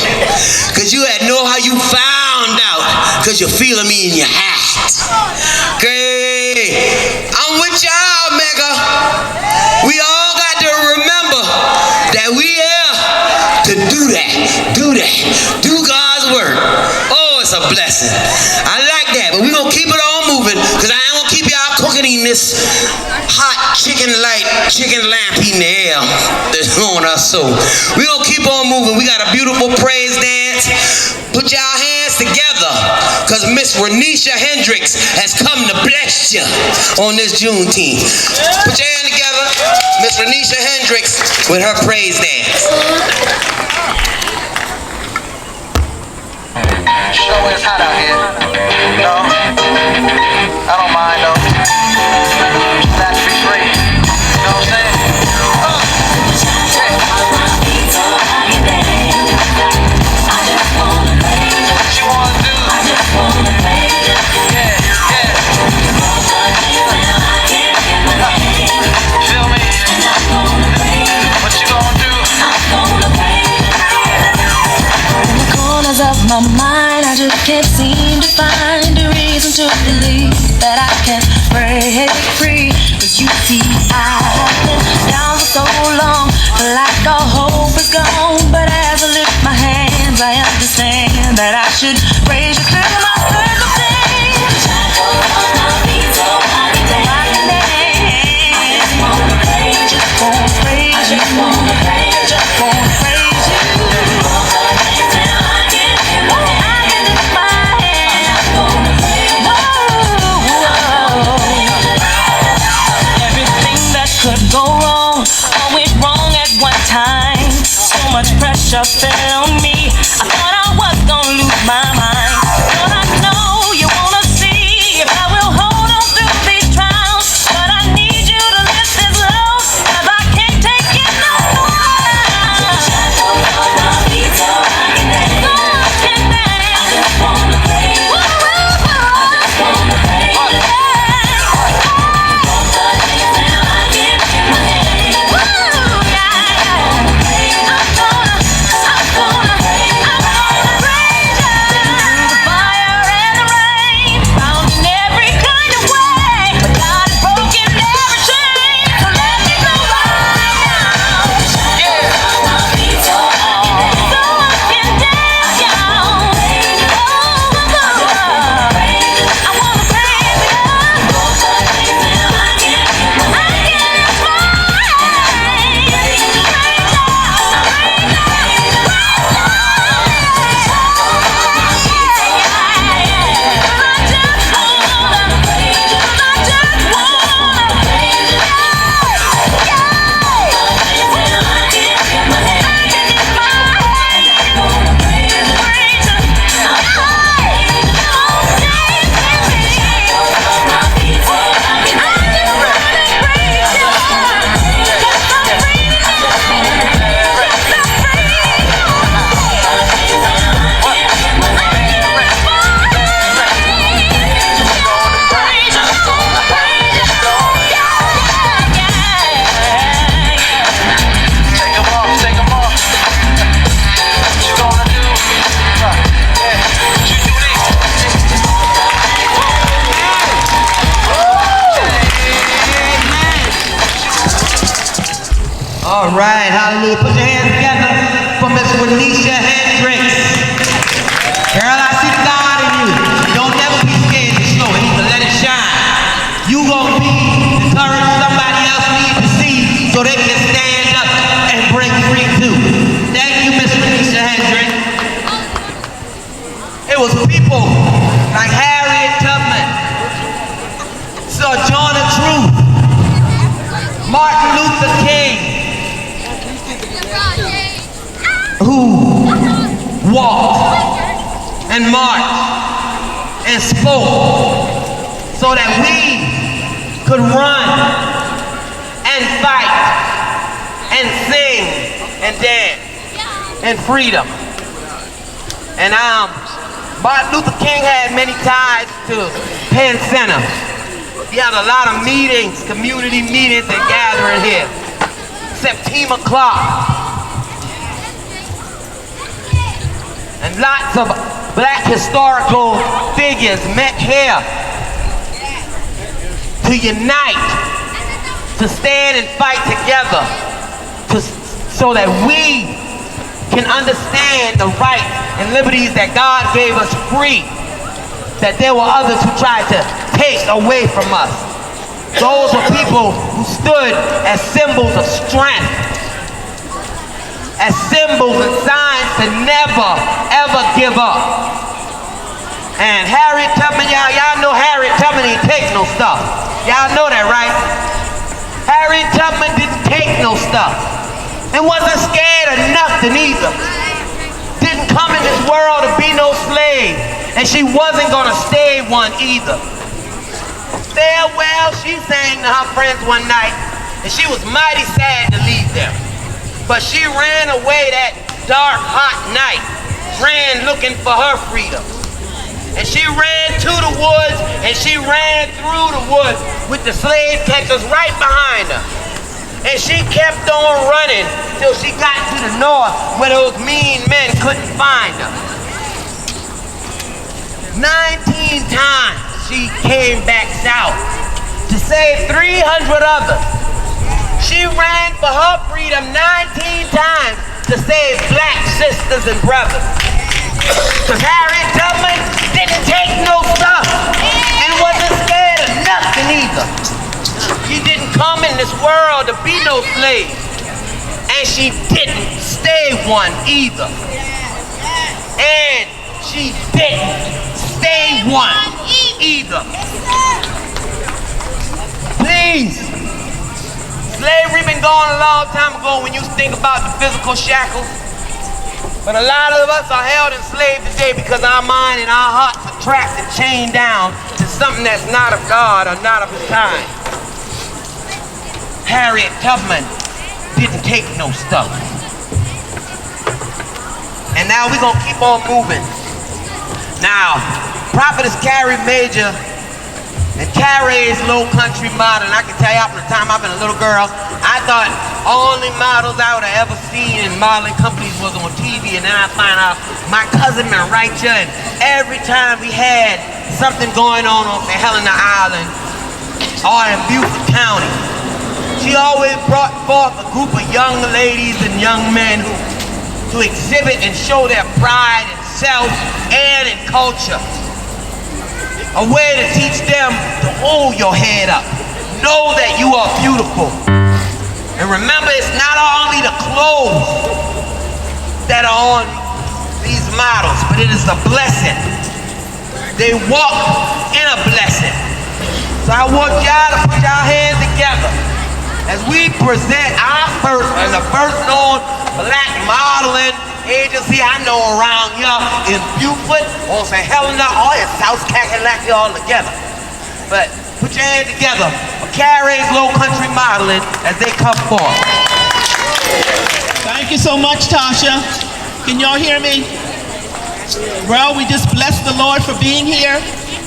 Because you had to know how you found out because you feel Him in your heart. Okay, I'm with y'all, Mega. We all got to remember that we here to do that. Do God's work. Oh, it's a blessing. I like that, but we're going to keep it on moving because I ain't going to keep y'all cooking in this hot chicken lamp in the air that's on us. So we're going to keep on moving. We got a beautiful praise dance. Put y'all hands together because Miss Renisha Hendricks has come to bless you on this Juneteenth. Put your hand together. Miss Renisha Hendricks with her praise dance. Sure it's hot out here. No, I don't mind though. Just have to be free. You know what I'm saying? What you wanna do? Yeah. Feel me? my mind, I just can't seem to find a reason to believe that I can break free. Cause you see, I have been down for so long, like all hope is gone. But as I lift my hands, I understand that I should raise you through my circumstance. Shackles on my feet so I can dance. I just wanna praise you. I just wanna praise you. Could go wrong, always wrong at one time. So much pressure fell on me. I thought I was gonna lose my mind. But I know you wanna see if I will hold on through these trials. But I need you to lift this load, cause I can't take it no more. Shackles on my feet so I can dance. So I can dance. I just wanna praise you. I just wanna praise you. All right, hallelujah. Put your hands together for Miss Renisha Hendricks. Girl, I see the God in you. Don't never be scared to show it, even let it shine. You gonna be the courage somebody else needs to see so they can stand up and break free too. Thank you, Miss Renisha Hendricks. It was people like Harriet Tubman, Sojourner Truth, Martin Luther King, who walked and marched and spoke so that we could run and fight and sing and dance in freedom. And Martin Luther King had many ties to Penn Center. He had a lot of meetings, community meetings and gathering here. Septima Clark. And lots of black historical figures met here to unite, to stand and fight together, so that we can understand the rights and liberties that God gave us free, that there were others who tried to take away from us. Those were people who stood as symbols of strength, as symbols and signs to never, ever give up. And Harriet Tubman, y'all know Harriet Tubman didn't take no stuff. Y'all know that, right? Harriet Tubman didn't take no stuff. And wasn't scared of nothing either. Didn't come in this world to be no slave. And she wasn't gonna stay one either. Farewell, she sang to her friends one night, and she was mighty sad to leave them. But she ran away that dark, hot night, ran looking for her freedom. And she ran to the woods, and she ran through the woods with the slave catchers right behind her. And she kept on running till she got to the north where those mean men couldn't find her. 19 times she came back south to save 300 others. She ran for her freedom 19 times to save black sisters and brothers. Because Harriet Tubman didn't take no stuff and wasn't scared of nothing either. She didn't come in this world to be no slave. And she didn't stay one either. And she didn't stay one either. Please. Slavery been going a long time ago when you think about the physical shackles. But a lot of us are held enslaved today because our mind and our hearts are trapped and chained down to something that's not of God or not of his time. Harriet Tubman didn't take no stuff. And now we're gonna keep on moving. Now, Prophetess Carrie Major and Carrie's Low Country Model. And I can tell you, from the time I've been a little girl, I thought only models I would have ever seen in modeling companies was on TV. And then I find out my cousin been right here. And every time we had something going on St. Helena Island or in Beaufort County, she always brought forth a group of young ladies and young men to exhibit and show their pride in self and in culture. A way to teach them to hold your head up. Know that you are beautiful. And remember, it's not only the clothes that are on these models, but it is the blessing. They walk in a blessing. So I want y'all to put your hands together as we present our first and the first known black modeling agency I know around here in Beaufort or St. Helena or in South Kakalaki all together. But put your hands together for Carrie's Low Country Modeling as they come forth. Thank you so much, Tasha. Can y'all hear me? Well, we just bless the Lord for being here.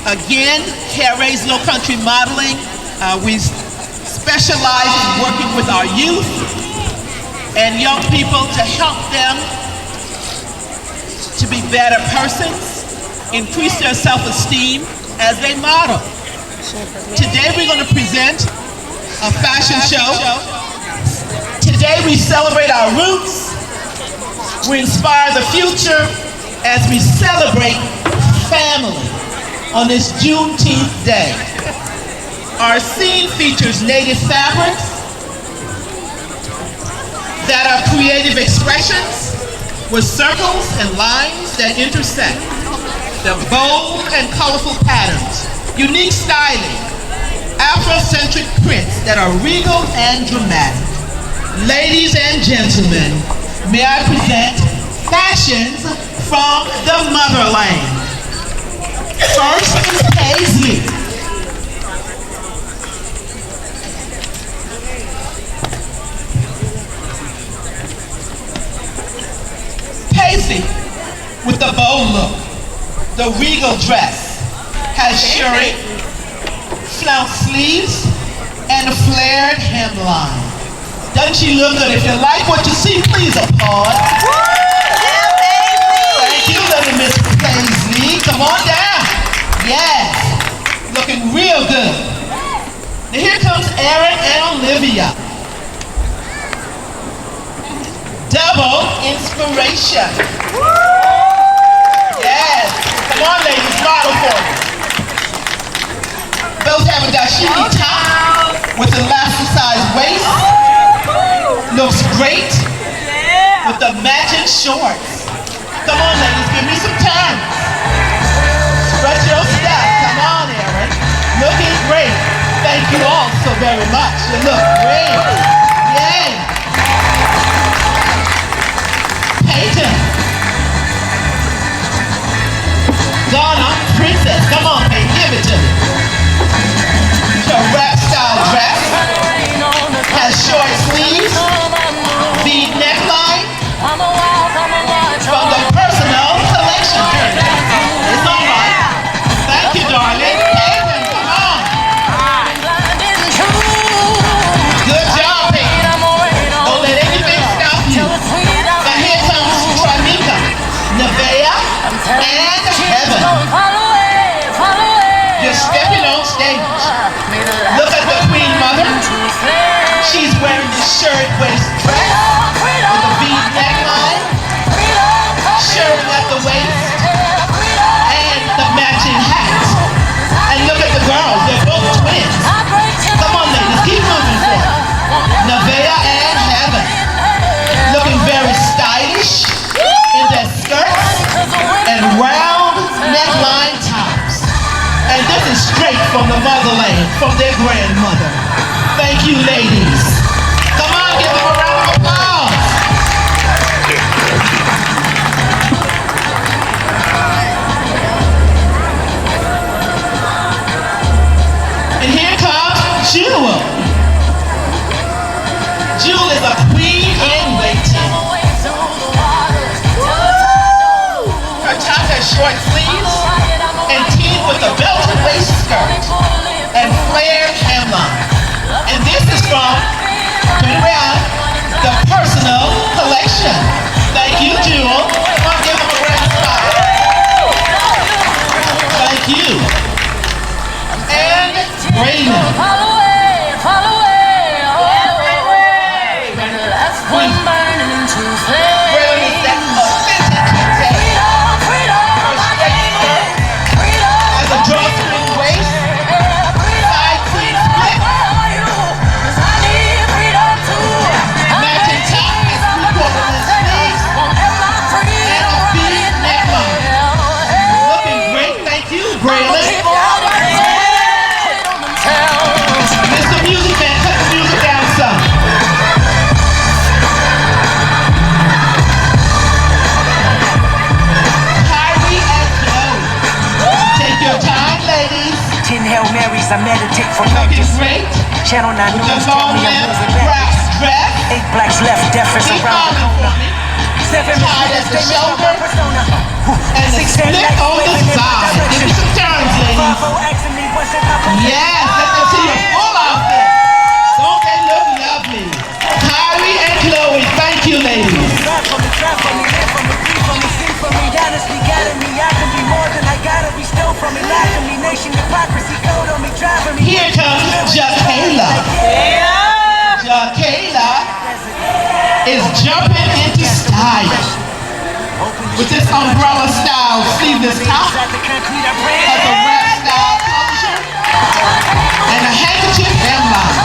Again, Carrie's Low Country Modeling. We specialize in working with our youth and young people to help them to be better persons, increase their self-esteem as they model. Today we're going to present a fashion show. Today we celebrate our roots, we inspire the future as we celebrate family on this Juneteenth day. Our scene features native fabrics that are creative expressions with circles and lines that intersect. The bold and colorful patterns, unique styling, Afrocentric prints that are regal and dramatic. Ladies and gentlemen, may I present fashions from the motherland. First is Paisley. Paisley, with the bold look, the regal dress, has shirring, flounce sleeves, and a flared hemline. Doesn't she look good? If you like what you see, please applaud. Thank you, little Miss Paisley. Come on down. Yes, looking real good. Now here comes Aaron and Olivia. Double inspiration. Yes. Come on, ladies, model for me. Both have a dashiki top with elasticized waist. Looks great with the matching shorts. Come on, ladies, give me some time. Stretch your step. Come on, Aaron. Looking great. Thank you all so very much. You look great. Yay. Peyton. Ghana Princess. Come on, Peyton, give it to me. Your rap style dress has short sleeves, V neckline, from the personal collection. It's all right. Thank you, darling. Peyton, come on. Good job, She's wearing this shirt waist dress with a V neckline, shirt at the waist, and the matching hat. And look at the girls, they're both twins. Come on, ladies, keep moving for it. Nevaeh and Heaven, looking very stylish in their skirts and round neckline tops. And this is straight from the motherland, from their grandmother. Thank you, ladies. Come on, give them a round of applause. And here comes Jewel. Jewel is a queen in waiting. Her top has short sleeves and teed with a belted waist skirt and flared hemline. And this is from, turn around, the Personal Collection. Thank you, Jewel. Come on, give them a round of applause. Thank you. And Braylon. Braylon is that authentic kid. Her straight skirt has a drawstring waist, side seam split, matching top has 3/4 sleeves, and a V neckline. Looking great, thank you, Braylon. Mr. Music Man, cut the music down some. Kyrie and Chloe. Take your time, ladies. 10 Hail Marys, I meditate for Looking practice. great. Channel 9 With News the tell long me I'm length losing brass balance. dress. 8 blacks left, deafers Keep around the on corner. for me. 7 Tied at the shoulder. persona. And a split on the side. Give me some turns, ladies. Yes, let them see your full outfit. Don't they look lovely? Kyrie and Chloe, thank you, ladies. Here comes Jakayla. Jakayla is jumping into style with this umbrella style sleeveless top, has a wrap style closure, and a handkerchief hemline.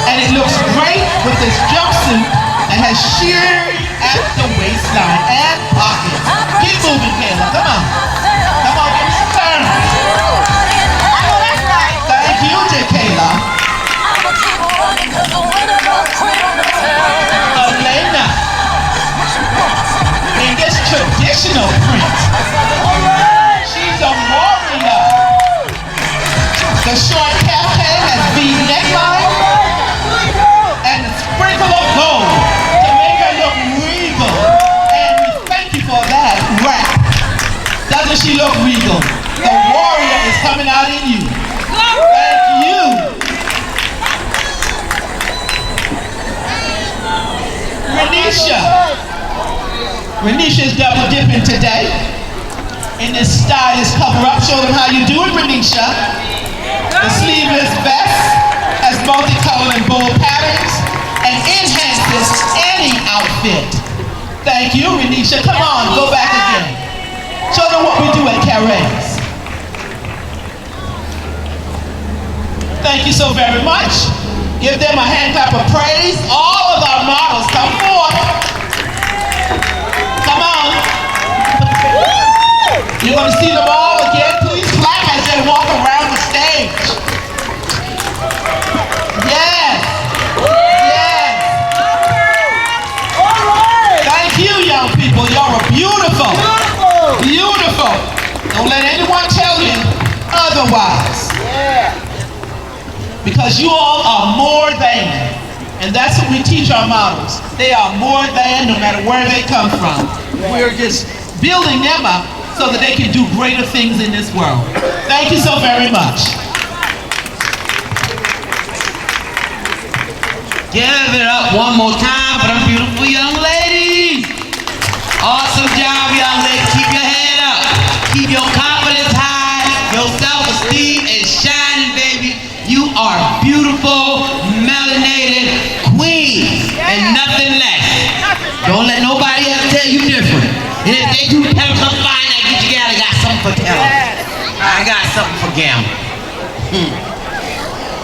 And it looks great with this jumpsuit that has sheer at the waistline and pockets. Keep moving, Kayla. Come on. Come on, give me some turn. Thank you, Jakayla. Elena. In this traditional print. She's a warrior. The short caftan has V neckline and a sprinkle of gold to make her look regal. And we thank you for that wrap. Doesn't she look regal? The warrior is coming out in you. Thank you. Renisha is double dipping today in this stylish cover-up. Show them how you do it, Renisha. The sleeveless vest has multicolored and bold patterns and enhances any outfit. Thank you, Renisha. Come on, go back again. Show them what we do at Carrés. Thank you so very much. Give them a hand clap of praise. All of our models come forth. Come on. You want to see them all again? Please clap as they walk around the stage. Yes. Yes. Thank you, young people. Y'all are beautiful. Beautiful. Don't let anyone tell you otherwise. Because you all are more than. And that's what we teach our models. They are more than, no matter where they come from. We're just building them up so that they can do greater things in this world. Thank you so very much. Give it up one more time for them beautiful young ladies. Awesome job, young ladies. Keep your head up. Keep your confidence high, your self-esteem is shining, baby. You are beautiful, melanated for telling. I got something for Gamble.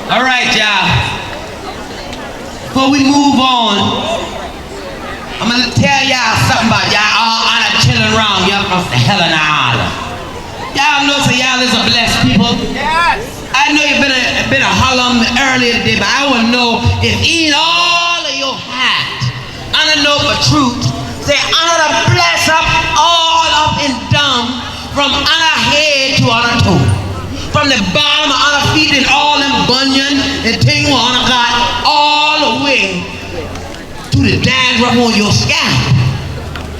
All right, y'all. Before we move on, I'm gonna tell y'all something about y'all all on a chilling around y'all from Helena Island. Y'all know so y'all is a blessed people. Yes. I know you've been a holler earlier today, but I want to know if in all of your heart, I don't know for truth, say I'm gonna bless up all up and down from on our head to on our toe. From the bottom of our feet and all them bunion and thing on our God, all the way to the dandruff on your scalp.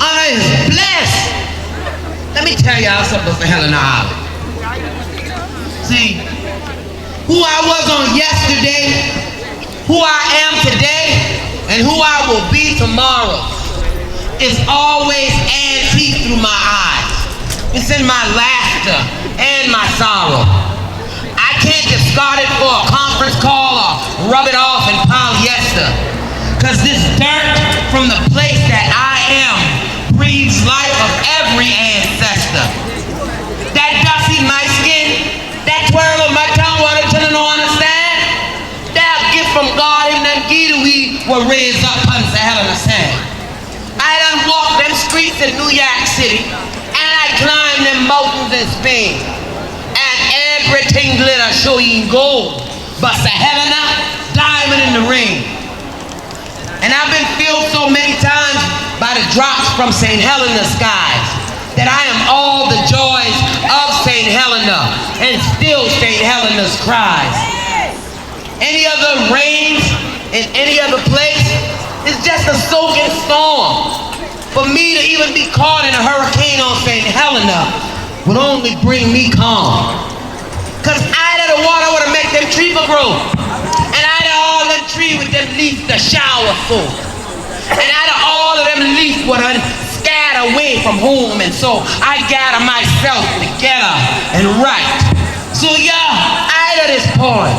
Honor is blessed. Let me tell y'all something for Helena Island. See, who I was on yesterday, who I am today, and who I will be tomorrow is always antique through my eyes. It's in my laughter and my sorrow. I can't discard it for a conference call or rub it off in polyester. Cause this dirt from the place that I am breathes life of every ancestor. That dust in my skin, that twirl of my tongue, what I'm telling you understand? That gift from God in that ghetto we were raised up on Helena sand. I done walked them streets in New York City, and I climbed them mountains in Spain. And everything glitter show you gold, but Helena, diamond in the ring. And I've been filled so many times by the drops from St. Helena's skies that I am all the joys of St. Helena and still St. Helena's cries. Any other rains in any other place is just a soaking storm. For me to even be caught in a hurricane on St. Helena would only bring me calm. Cause out of the water would make them trees grow. And out of all them trees with them leaves the shower full. And out of all of them leaves would scatter away from home. And so I gather myself together and write. So yeah, out of this poem.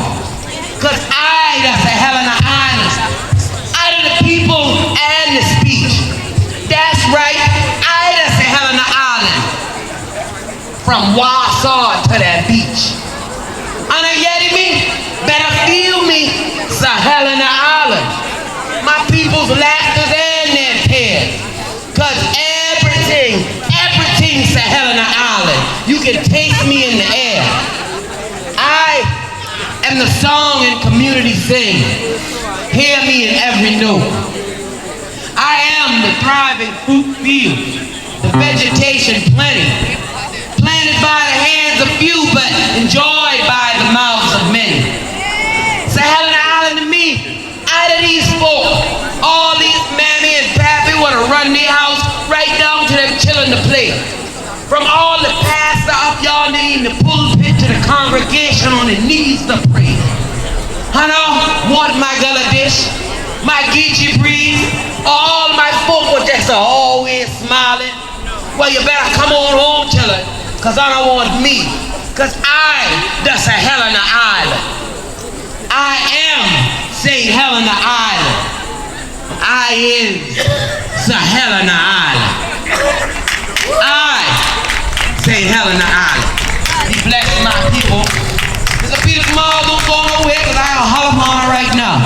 Cause I, that's a Helena Island. Out of the people and the speech. That's right, I, that's a Helena Island. From Warsaw to that beach. And you getting me? Better feel me, Sir Helena Island. My people's laughters and their tears. Cause everything's Sir Helena Island. You can taste me in the air. I am the song and community sing. Hear me in every note. I am the thriving fruit field, the vegetation plenty, planted by the hands of few, but enjoyed by the mouths of many. So Helena Island to me, out of these folk, all these mammy and pappy want to run their house right down to them children to play. From all the pastor up yonder in the pulpit to the congregation on their knees to pray. I don't want my gullah dish, my Geechee breeze, all my folk were just always smiling. Well, you better come on home, children, cause I don't want me. Cause I, that's a Helena Island. I am St. Helena Island. I is Sir Helena Island. I, St. Helena Island. He bless my people. Mr. Peter Small don't go nowhere cause I'll holler on her right now.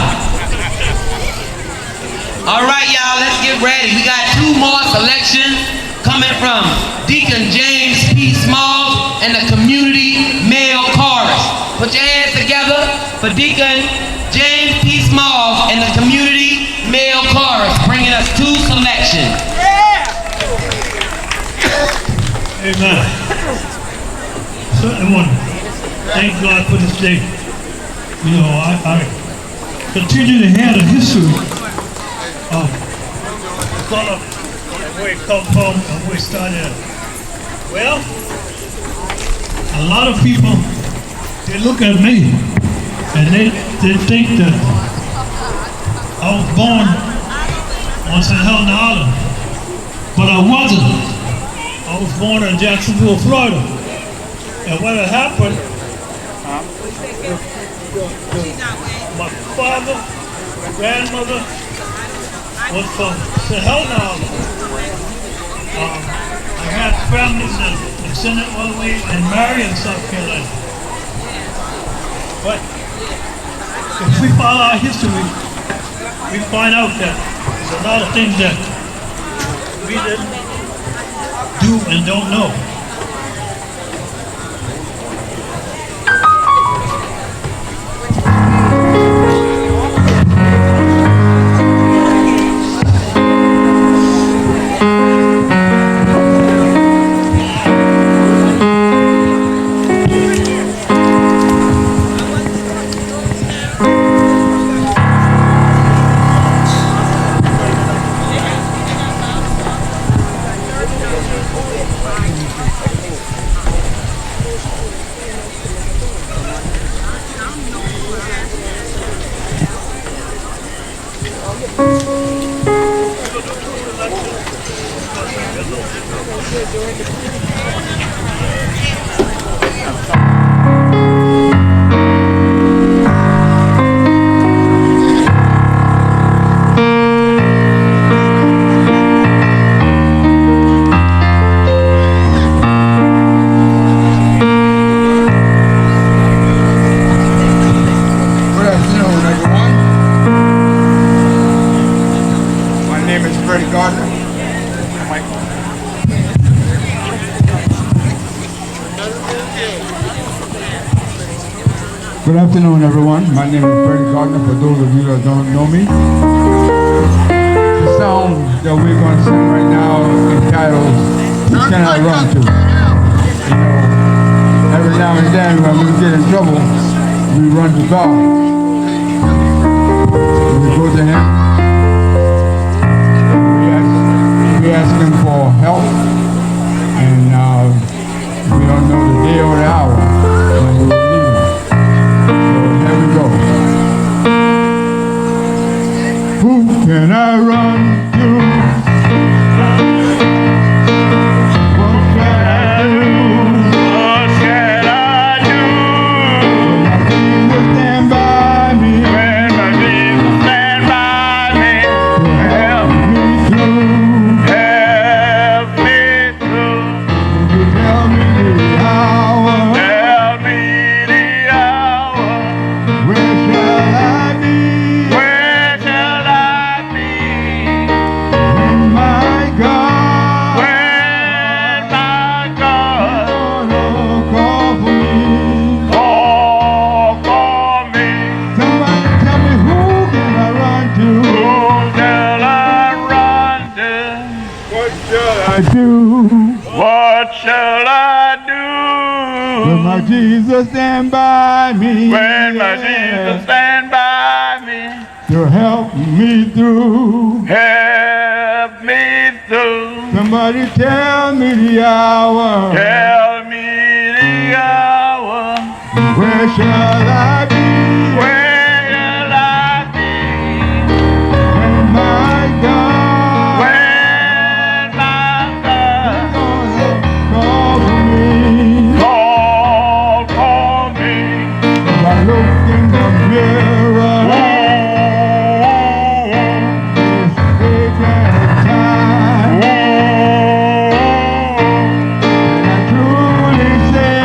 All right, y'all, let's get ready. We got two more selections coming from Deacon James P. Smalls and the Community Male Chorus. Put your hands together for Deacon James P. Smalls and the Community Male Chorus, bringing us two selections. Amen. Certainly want to thank God for this day. You know, I continue to hear the history of God, where it come from and where it started. Well, a lot of people, they look at me and they think that I was born on St. Helena Island, but I wasn't. I was born in Jacksonville, Florida. And what had happened, my father, my grandmother was from St. Helena Island. I had families in descended all the way in Marion, South Carolina. But if we follow our history, we find out that there's a lot of things that we didn't do and don't know. Good afternoon, everyone. My name is Freddie Gardner, for those of you that don't know me. The song that we're going to sing right now is entitled, "You Cannot Run To." You know, every now and then when we get in trouble, we run to God. We go to Him. We ask Him for help. And we don't know the day or the hour when we will need Him. Here we go. Who can I run to? What can I do? What can I do? When my Jesus stand by me. When my Jesus stand by me. Help me through. Help me through. Will you tell me the hour? Tell me the hour. Where shall I be? Where shall I be? When my God, when my God, call for me, call for me. Somebody tell me, who can I run to? Who shall I run to? What shall I do? What shall I do? When my Jesus stand by me. When my Jesus stand by me. To help me through. Help me through. Somebody tell me the hour. Tell me the hour. Where shall I be? Where shall I be? When my God. When my God. Call for me. Call for me. If I look in the mirror. This age and time. And I truly say,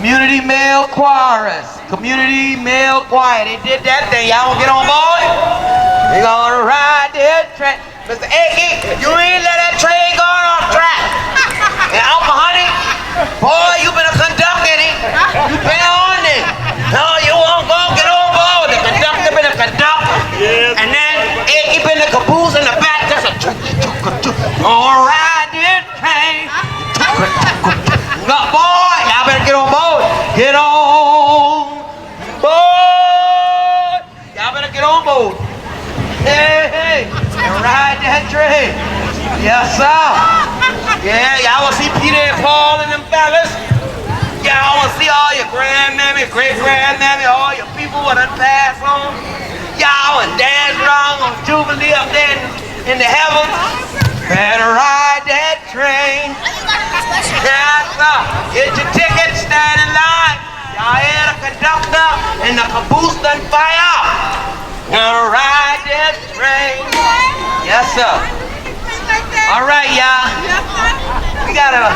Community male chorus. Community male choir. They did that thing. Y'all wanna get on board? They gonna ride that train. Mr. Eggy, you ain't let that train go off track. And Alpha Honey, boy, you been a conductor, ain't it? You been on it. No, you won't go get on board. The conductor been a conductor. And then Eggy been the caboose in the back. Just a gonna ride that train. Boy, y'all better get on board. Get on board. Y'all better get on board. Hey, and ride that train. Yes, sir. Yeah, y'all will see Peter and Paul and them fellas. Y'all will see all your grandmammy, great-grandmammy, all your people what done passed on. Y'all and dance around on Jubilee up there in the heavens. Better ride that train. Yes, sir. Get your ticket, stand in line. Y'all hear the conductor and the caboose done fire. Gonna ride that train. Yes, sir. All right, y'all. We gotta.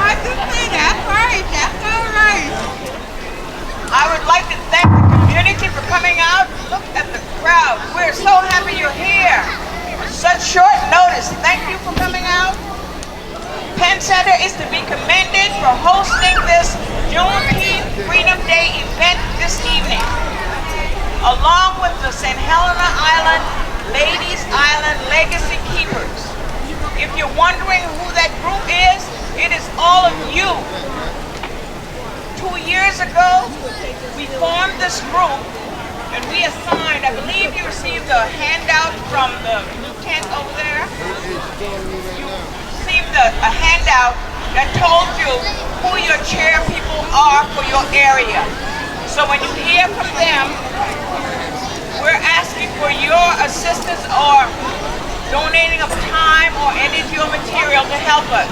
I would like to thank the community for coming out. Look at the crowd. We're so happy you're here. Such short notice. Thank you for coming out. Penn Center is to be commended for hosting this Juneteenth Freedom Day event this evening, along with the St. Helena Island Ladies Island Legacy Keepers. If you're wondering who that group is, it is all of you. 2 years ago, we formed this group and we assigned, I believe you received a handout from the tent over there. You received a handout that told you who your chair people are for your area. So when you hear from them, we're asking for your assistance or donating of time or any of your material to help us.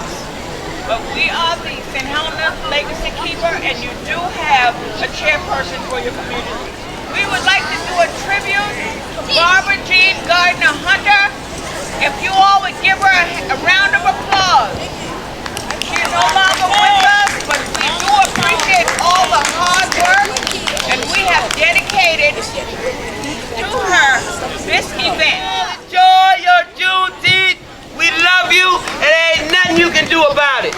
But we are the St. Helena Legacy Keeper, and you do have a chairperson for your community. We would like to do a tribute to Barbara Jean Gardner Hunter. If you all would give her a round of applause. She is no longer with us, but we do appreciate all the hard work, and we have dedicated to her this event. Enjoy your Juneteenth. We love you, and there ain't nothing you can do about it.